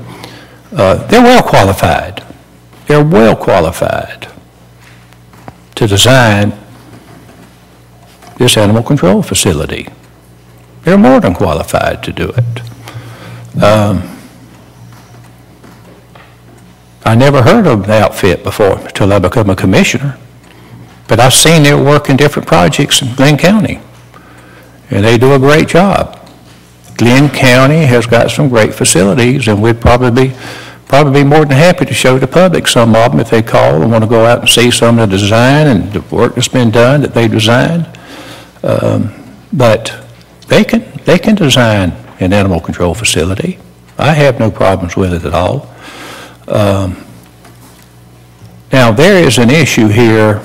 they're well qualified. They're well qualified to design this animal control facility. They're more than qualified to do it. I never heard of the outfit before until I became a commissioner, but I've seen their work in different projects in Glynn County, and they do a great job. Glynn County has got some great facilities, and we'd probably be more than happy to show the public some of them if they call and want to go out and see some of the design and the work that's been done that they designed. But they can design an animal control facility. I have no problems with it at all. Now, there is an issue here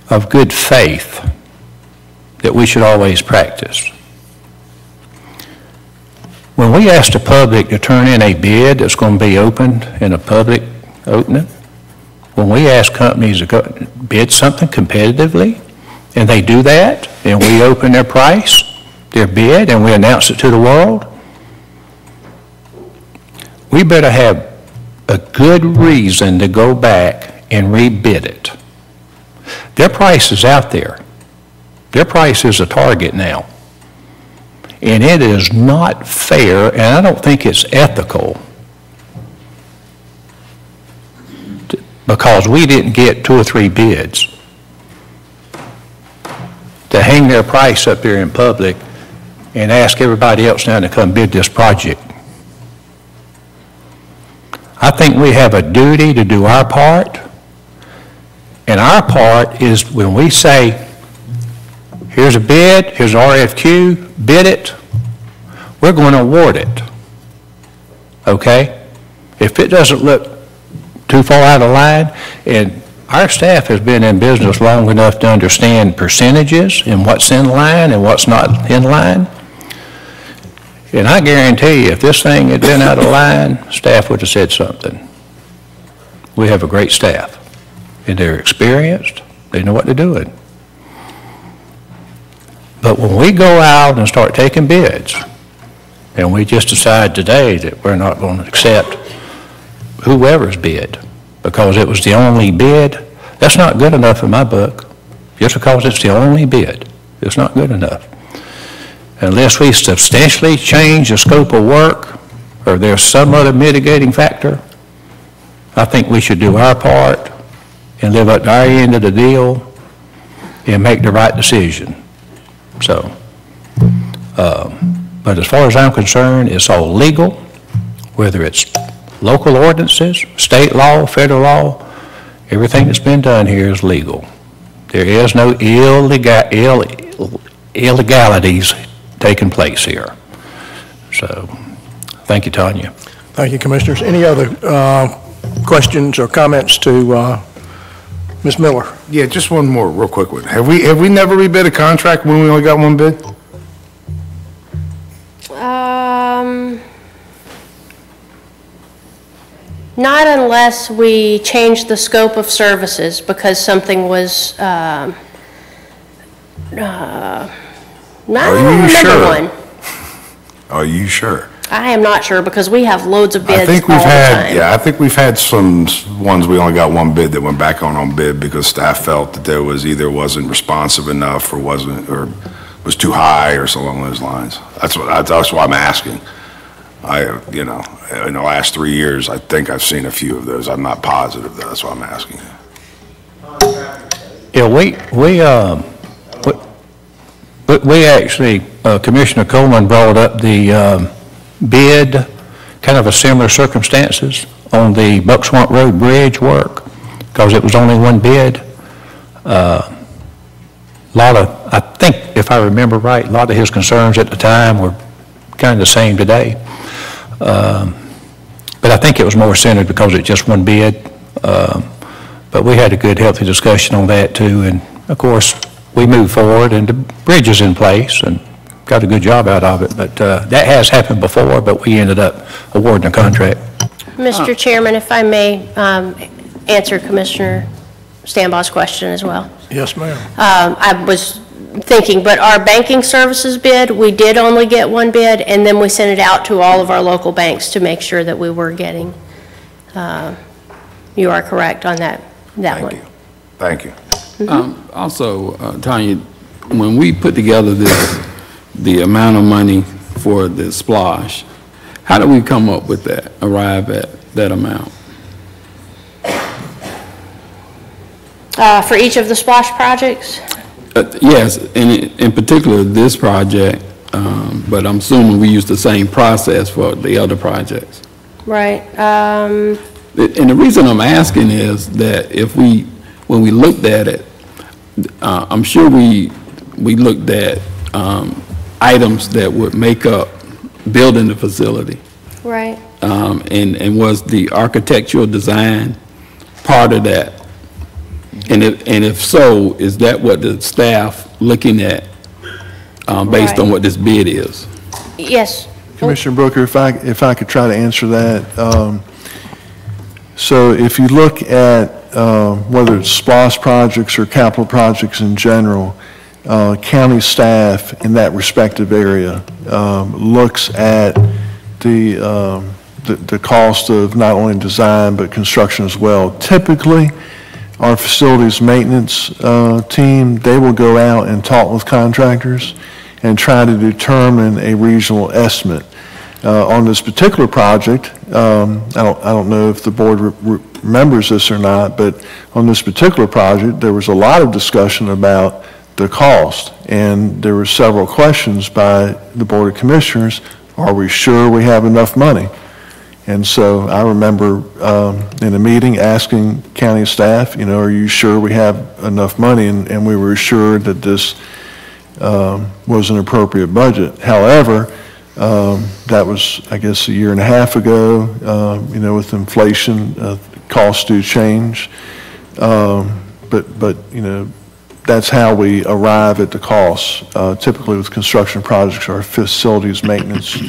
of good faith that we should always practice. When we ask the public to turn in a bid that's going to be opened in a public opening, when we ask companies to go bid something competitively, and they do that, and we open their price, their bid, and we announce it to the world, we better have a good reason to go back and rebid it. Their price is out there. Their price is a target now. And it is not fair, and I don't think it's ethical, because we didn't get 2 or 3 bids, to hang their price up there in public and ask everybody else now to come bid this project. I think we have a duty to do our part, and our part is when we say, here's a bid, here's an RFQ, bid it, we're going to award it, okay? If it doesn't look too far out of line, and our staff has been in business long enough to understand percentages and what's in line and what's not in line, and I guarantee you, if this thing had been out of line, staff would have said something. We have a great staff, and they're experienced, they know what they're doing. But when we go out and start taking bids, and we just decide today that we're not going to accept whoever's bid because it was the only bid, that's not good enough in my book. Just because it's the only bid, it's not good enough. Unless we substantially change the scope of work or there's some other mitigating factor, I think we should do our part and live up to our end of the deal and make the right decision. So, but as far as I'm concerned, it's all legal, whether it's local ordinances, state law, federal law, everything that's been done here is legal. There is no illegalities taking place here. So, thank you, Tanya. Thank you, Commissioners. Any other questions or comments to Ms. Miller? Yeah, just one more real quick one. Have we never rebid a contract when we only got one bid? Not unless we changed the scope of services because something was, not Are you sure? one. Are you sure? I am not sure because we have loads of I bids think all we've the had, time. yeah, I think we've had some ones we only got one bid that went back on bid because staff felt that there was either wasn't responsive enough or was too high or so along those lines. That's why I'm asking. In the last 3 years, I think I've seen a few of those. I'm not positive though. That's why I'm asking. Yeah, we actually, Commissioner Coleman brought up the bid, kind of a similar circumstances on the Buckswamp Road Bridge work, because it was only one bid. I think, if I remember right, a lot of his concerns at the time were kind of the same today. But I think it was more centered because it's just one bid. But we had a good, healthy discussion on that too. And of course, we moved forward and the bridge is in place and got a good job out of it. But that has happened before, but we ended up awarding a contract. Mr. Chairman, if I may answer Commissioner Stambaugh's question as well. Yes, ma'am. I was thinking, but our banking services bid, we did only get one bid, and then we sent it out to all of our local banks to make sure that we were getting, you are correct on that one. Thank you. Also, Tanya, when we put together the amount of money for the splosh, how do we come up with that, arrive at that amount? For each of the splosh projects? Yes, in particular this project, but I'm assuming we use the same process for the other projects. Right. And the reason I'm asking is that when we looked at it, I'm sure we looked at items that would make up building the facility. Right. And was the architectural design part of that? And if so, is that what the staff looking at based on what this bid is? Yes. Commissioner Brooker, if I could try to answer that. So if you look at whether it's SPLOST projects or capital projects in general, county staff in that respective area looks at the cost of not only design but construction as well. Typically, our facilities maintenance team, they will go out and talk with contractors and try to determine a reasonable estimate. On this particular project, I don't know if the board remembers this or not, but on this particular project, there was a lot of discussion about the cost, and there were several questions by the Board of Commissioners. Are we sure we have enough money? And so I remember in a meeting asking county staff, are you sure we have enough money? And we were assured that this was an appropriate budget. However, that was, I guess, a year and a half ago. With inflation, costs do change. But that's how we arrive at the costs. Typically with construction projects, our facilities maintenance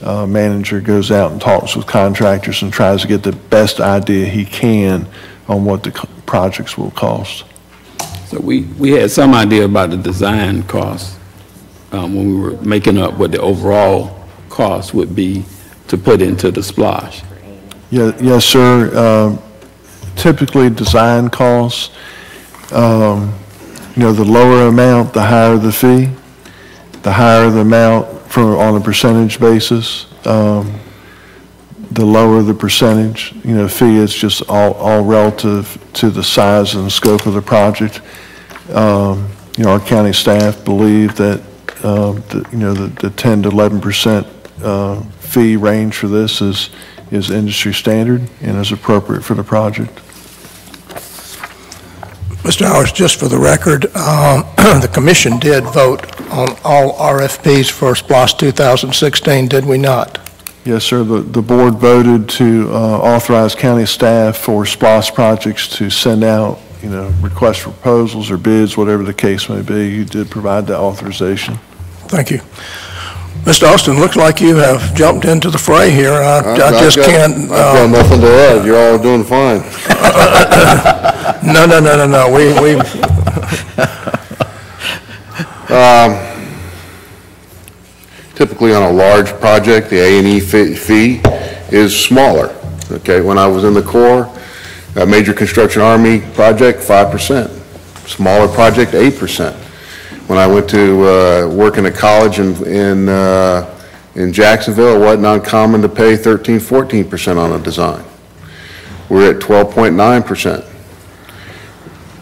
manager goes out and talks with contractors and tries to get the best idea he can on what the projects will cost. So we had some idea about the design costs when we were making up what the overall cost would be to put into the splosh. Yeah, yes, sir. Typically design costs, the lower amount, the higher the fee. The higher the amount on a percentage basis, the lower the percentage, fee. Is just all relative to the size and scope of the project. Our county staff believe that the 10 to 11% fee range for this is industry standard and is appropriate for the project. Mr. Howard, just for the record, the commission did vote on all RFPs for SPLOST 2016, did we not? Yes, sir. The board voted to authorize county staff for SPLOST projects to send out, requests for proposals or bids, whatever the case may be. You did provide that authorization. Thank you. Mr. Austin, looks like you have jumped into the fray here. I just can't. I've got nothing to add. You're all doing fine. No. Typically on a large project, the A&E fee is smaller. Okay, when I was in the Corps, a major construction Army project, 5%. Smaller project, 8%. When I went to work in a college in Jacksonville, it wasn't uncommon to pay 13, 14% on a design. We're at 12.9%.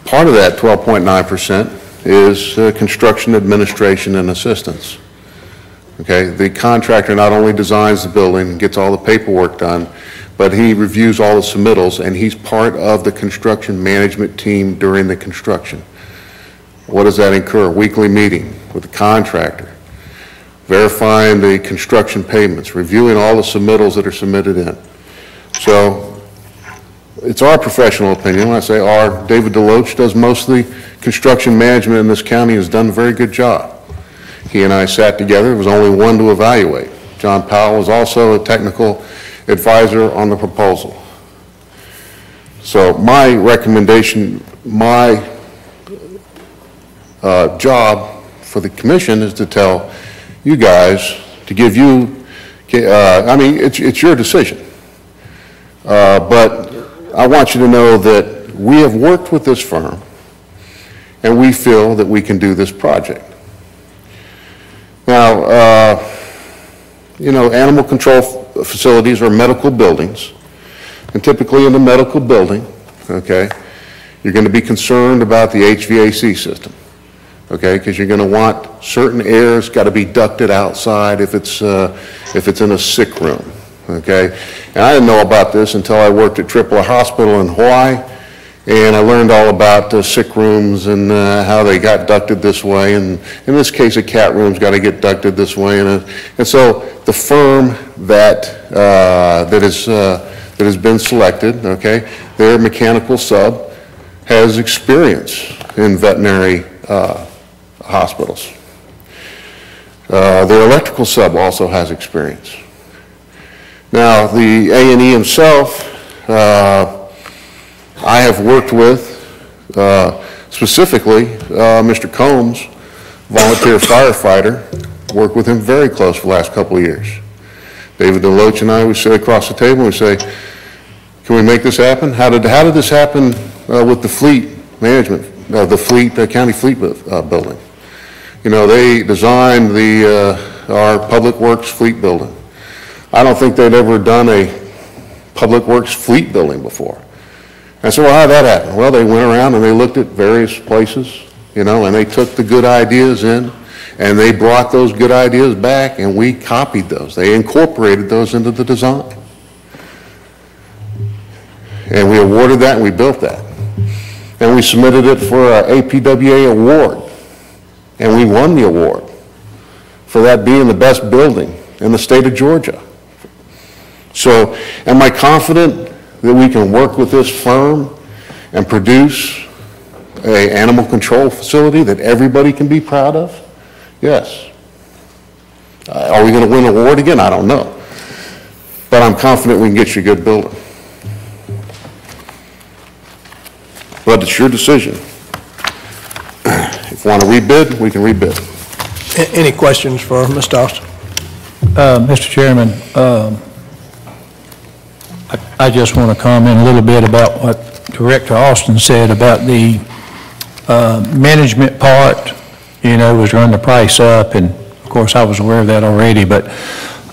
Part of that 12.9% is construction administration and assistance. Okay, the contractor not only designs the building and gets all the paperwork done, but he reviews all the submittals, and he's part of the construction management team during the construction. What does that incur? Weekly meeting with the contractor, verifying the construction payments, reviewing all the submittals that are submitted in. So it's our professional opinion. When I say our, David DeLoach does most of the construction management in this county, has done a very good job. He and I sat together. There was only one to evaluate. John Powell was also a technical advisor on the proposal. So my recommendation, my job for the commission is to tell you guys, to give you, I mean, it's your decision. But I want you to know that we have worked with this firm and we feel that we can do this project. Now, animal control facilities are medical buildings, and typically in the medical building, okay, you're going to be concerned about the HVAC system, okay, because you're going to want certain air's got to be ducted outside if it's in a sick room, okay. And I didn't know about this until I worked at AAA Hospital in Hawaii, and I learned all about sick rooms and how they got ducted this way, and in this case a cat room's got to get ducted this way, and so the firm that has been selected, okay, their mechanical sub has experience in veterinary hospitals. Their electrical sub also has experience. Now the A&E himself, I have worked with, specifically, Mr. Combs, volunteer firefighter, worked with him very close for the last couple of years. David DeLoach and I, we sit across the table and we say, can we make this happen? How did this happen with the fleet management, the county fleet building? They designed our Public Works fleet building. I don't think they'd ever done a Public Works fleet building before. I said, well, how did that happen? Well, they went around and they looked at various places, and they took the good ideas in, and they brought those good ideas back, and we copied those. They incorporated those into the design. And we awarded that, and we built that. And we submitted it for our APWA award, and we won the award for that being the best building in the state of Georgia. So, am I confident that we can work with this firm and produce an animal control facility that everybody can be proud of? Yes. Are we going to win an award again? I don't know. But I'm confident we can get you a good building. But it's your decision. If you want to rebid, we can rebid. Any questions for Mr. Austin? Mr. Chairman, I just want to comment a little bit about what Director Austin said about the management part, was running the price up, and of course I was aware of that already, but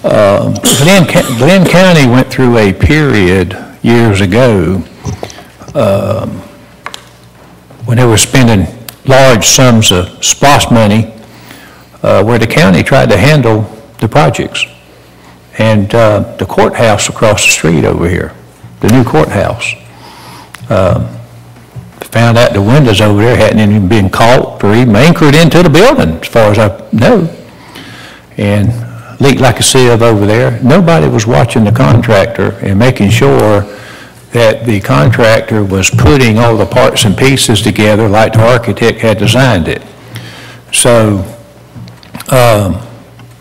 Glynn County went through a period years ago when they were spending large sums of SPLOST money where the county tried to handle the projects. And the courthouse across the street over here, the new courthouse, found out the windows over there hadn't even been caulked or even anchored into the building, as far as I know. And leaked like a sieve over there. Nobody was watching the contractor and making sure that the contractor was putting all the parts and pieces together like the architect had designed it. So,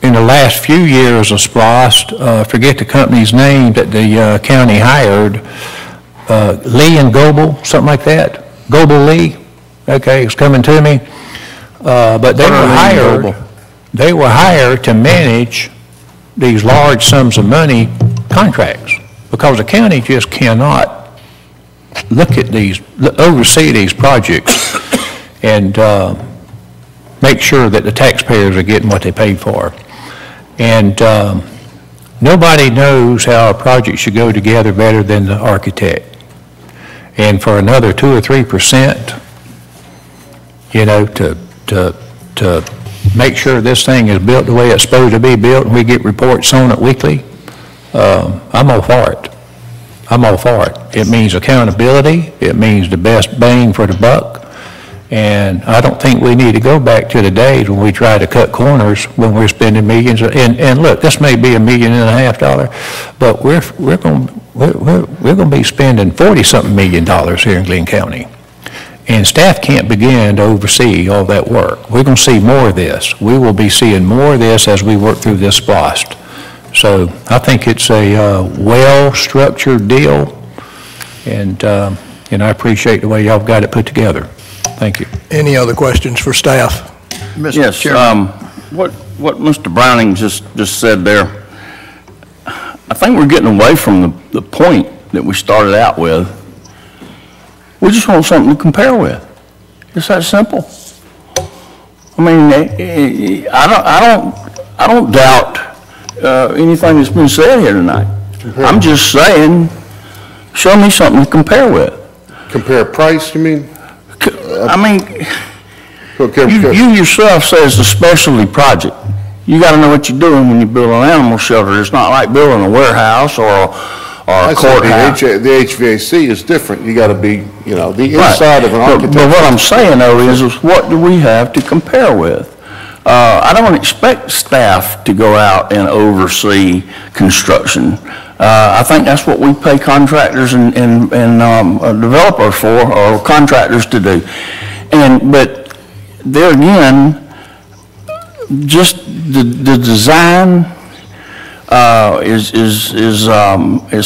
in the last few years of SPLOST, forget the company's name that the county hired, Lee and Goebel, something like that. Goebel Lee, okay, it's coming to me. But they were hired to manage these large sums of money contracts, because the county just cannot look at these, oversee these projects and make sure that the taxpayers are getting what they paid for. And nobody knows how a project should go together better than the architect. And for another 2 or 3%, you know, to make sure this thing is built the way it's supposed to be built, and we get reports on it weekly, I'm all for it. I'm all for it. It means accountability. It means the best bang for the buck. And I don't think we need to go back to the days when we try to cut corners when we're spending millions. And look, this may be $1.5 million, but we're going to be spending $40-something million here in Glynn County. And staff can't begin to oversee all that work. We're going to see more of this. We will be seeing more of this as we work through this SPLOST. So I think it's a well-structured deal, and I appreciate the way y'all got it put together. Thank you. Any other questions for staff? Yes, what Mr. Browning just said there, I think we're getting away from the point that we started out with. We just want something to compare with. It's that simple. I mean, I don't doubt anything that's been said here tonight. I'm just saying, show me something to compare with. Compare price, you mean? I mean, you yourself say it's a specialty project. You got to know what you're doing when you build an animal shelter. It's not like building a warehouse or a courthouse. The HVAC is different. You got to be, you know, the inside of an architect. But what I'm saying, though, is what do we have to compare with? I don't expect staff to go out and oversee construction. I think that's what we pay contractors and developers for, or contractors to do. But there again, just the design is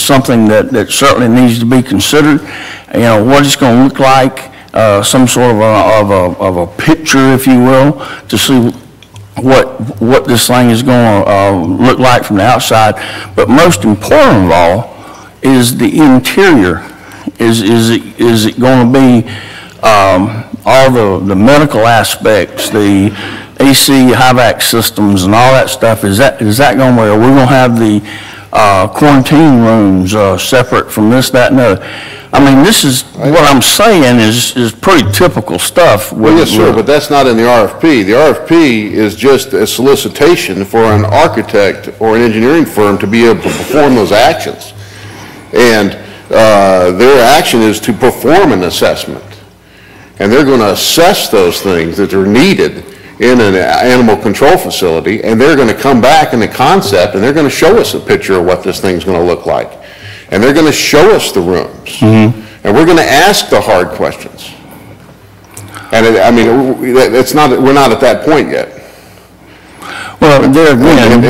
something that certainly needs to be considered. You know, what it's going to look like, some sort of a picture, if you will, to see what this thing is going to look like from the outside. But most important of all is the interior. Is it going to be all the medical aspects, the AC HVAC systems and all that stuff? Is that going to, are we going to have the quarantine rooms separate from this, that, and the other? I mean, this is, what I'm saying is pretty typical stuff. Well, yes, sir, but that's not in the RFP. The RFP is just a solicitation for an architect or an engineering firm to be able to perform those actions. And their action is to perform an assessment. And they're going to assess those things that are needed in an animal control facility, and they're going to come back in the concept, and they're going to show us a picture of what this thing's going to look like. And they're going to show us the rooms. Mm-hmm. And we're going to ask the hard questions. And I mean, we're not at that point yet. Well, there again,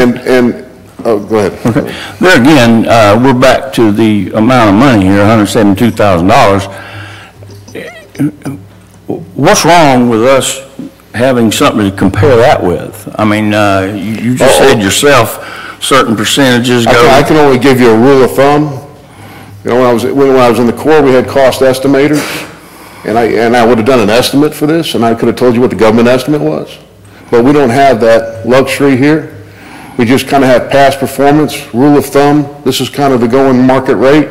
go ahead. Okay. There again, we're back to the amount of money here, $172,000. What's wrong with us having something to compare that with? I mean, you just said yourself, certain percentages go. I can only give you a rule of thumb. You know, when I was in the Corps, we had cost estimators, and I would have done an estimate for this, and I could have told you what the government estimate was. But we don't have that luxury here. We just kind of have past performance, rule of thumb. This is kind of the going market rate.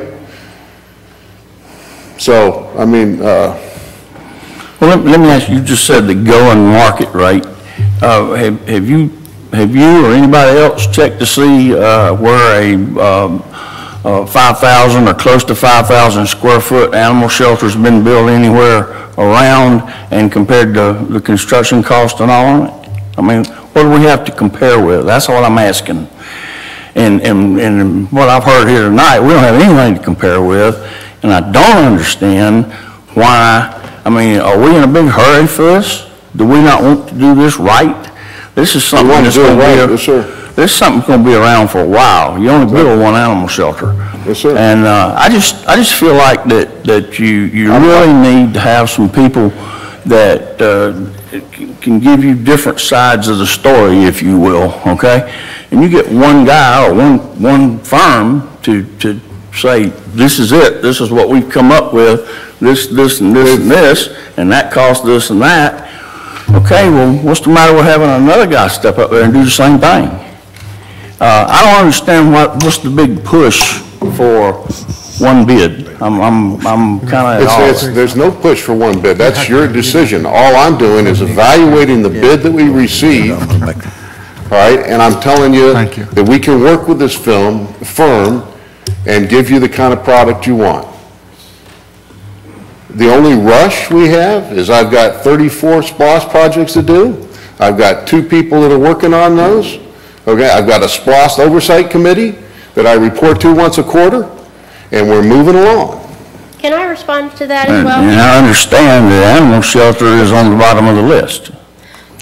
So, I mean, well, let me ask you. You just said the going market rate. Have you or anybody else checked to see where 5,000 or close to 5,000 square foot animal shelter's been built anywhere around, and compared to the construction cost and all of it? I mean, what do we have to compare with? That's what I'm asking. And what I've heard here tonight, we don't have anything to compare with, and I don't understand why. I mean, are we in a big hurry for this? Do we not want to do this right? This is something that's going to be, this is something that's going to be around for a while. You only build one animal shelter. Yes, sir. And I just feel like that you really need to have some people that can give you different sides of the story, if you will, okay? And you get one guy or one firm to say, this is it, this is what we've come up with, this, and this, and this, and that costs this and that. Okay, well, what's the matter with having another guy step up there and do the same thing? I don't understand what's the big push for one bid. I'm kind of There's no push for one bid. That's your decision. All I'm doing is evaluating the bid that we received. All right, and I'm telling you that we can work with this firm and give you the kind of product you want. The only rush we have is I've got 34 SPLOST projects to do. I've got 2 people that are working on those. Okay, I've got a SPLOST oversight committee that I report to once a quarter, and we're moving along. Can I respond to that as well? And I understand the animal shelter is on the bottom of the list.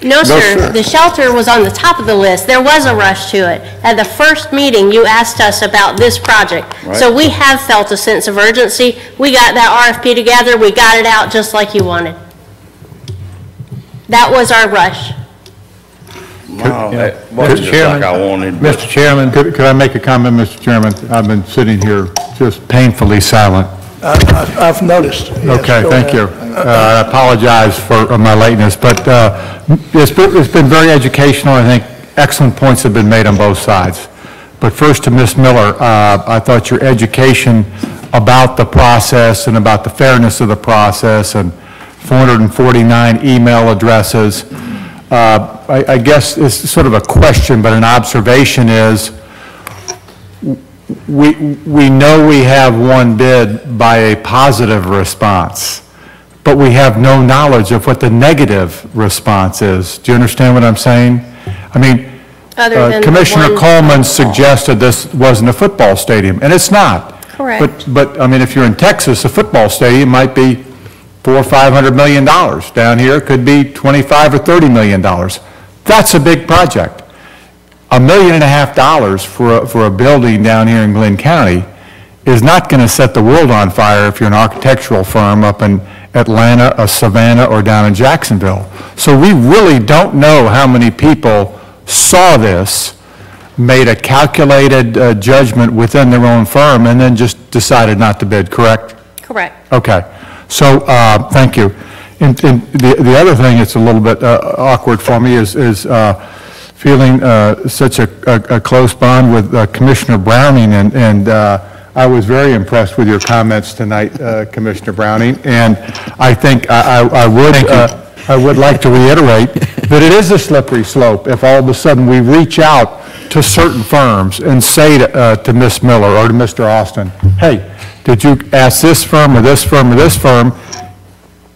No, sir. The shelter was on the top of the list. There was a rush to it. At the first meeting, you asked us about this project. Right. So we have felt a sense of urgency. We got that RFP together. We got it out just like you wanted. That was our rush. No, that wasn't just like I wanted. Mr. Chairman, could I make a comment, Mr. Chairman? I've been sitting here just painfully silent. I've noticed. Yes, Okay, thank you. ahead. I apologize for my lateness, but it's been very educational. I think excellent points have been made on both sides. But first to Ms. Miller, I thought your education about the process and about the fairness of the process and 449 email addresses, I guess it's sort of a question, but an observation is, we know we have one bid by a positive response, but we have no knowledge of what the negative response is. Do you understand what I'm saying? I mean, Commissioner Coleman suggested this wasn't a football stadium, and it's not. Correct. But I mean, if you're in Texas, a football stadium might be $400 or $500 million. Down here, it could be $25 or $30 million. That's a big project. $1.5 million for a building down here in Glynn County is not going to set the world on fire if you're an architectural firm up in Atlanta, Savannah, or down in Jacksonville. So we really don't know how many people saw this, made a calculated judgment within their own firm, and then just decided not to bid, correct? Correct. Okay. So, thank you. And the other thing that's a little bit awkward for me is feeling such a close bond with Commissioner Browning, and I was very impressed with your comments tonight, Commissioner Browning, and I think I would like to reiterate that it is a slippery slope if all of a sudden we reach out to certain firms and say to Ms. Miller or to Mr. Austin, hey, did you ask this firm or this firm or this firm?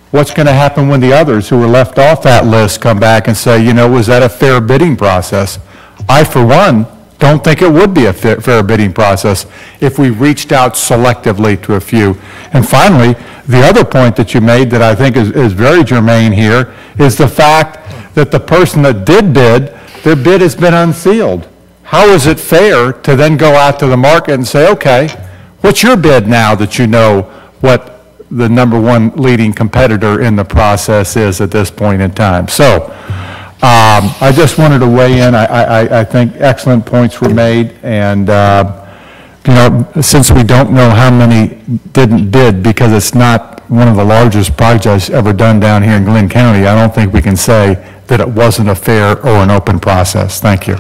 What's going to happen when the others who were left off that list come back and say, you know, was that a fair bidding process? I, for one, don't think it would be a fair bidding process if we reached out selectively to a few. And finally, the other point that you made that I think is very germane here is the fact that the person that did bid, their bid has been unsealed. How is it fair to then go out to the market and say, okay, what's your bid now that you know what the #1 leading competitor in the process is at this point in time? So I just wanted to weigh in. I think excellent points were made, and you know, since we don't know how many didn't bid because it's not one of the largest projects ever done down here in Glynn County, I don't think we can say that it wasn't a fair or an open process. Thank you.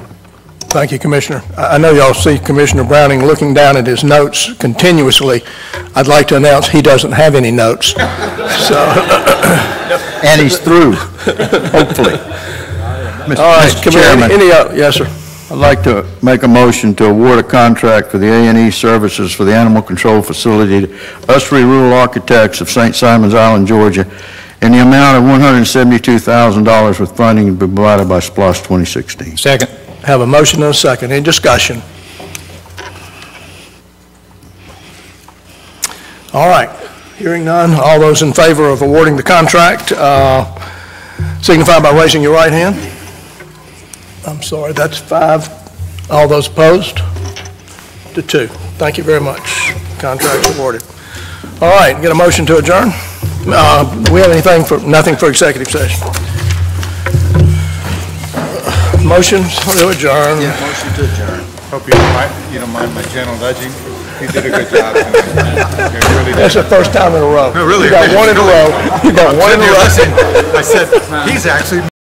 Thank you, Commissioner. I know y'all see Commissioner Browning looking down at his notes continuously. I'd like to announce he doesn't have any notes. So, and he's through, hopefully. all right, Mr. Chairman. Yes, sir. I'd like to make a motion to award a contract for the A&E services for the animal control facility to Usry Rural Architects of St. Simons Island, Georgia, in the amount of $172,000 with funding to be provided by SPLOST 2016. Second. Have a motion and a second. Any discussion? All right. Hearing none, all those in favor of awarding the contract signify by raising your right hand. I'm sorry, that's 5. All those opposed? To 2. Thank you very much. Contract's awarded. All right, get a motion to adjourn. Do we have anything for, nothing for executive session? Motions to adjourn. Yeah, motion to adjourn. Hope you don't mind my gentle nudging. You did a good job tonight. Really That's the first time in a row. No, really. You got one in a row. You got one in a row. Listen, I said, he's actually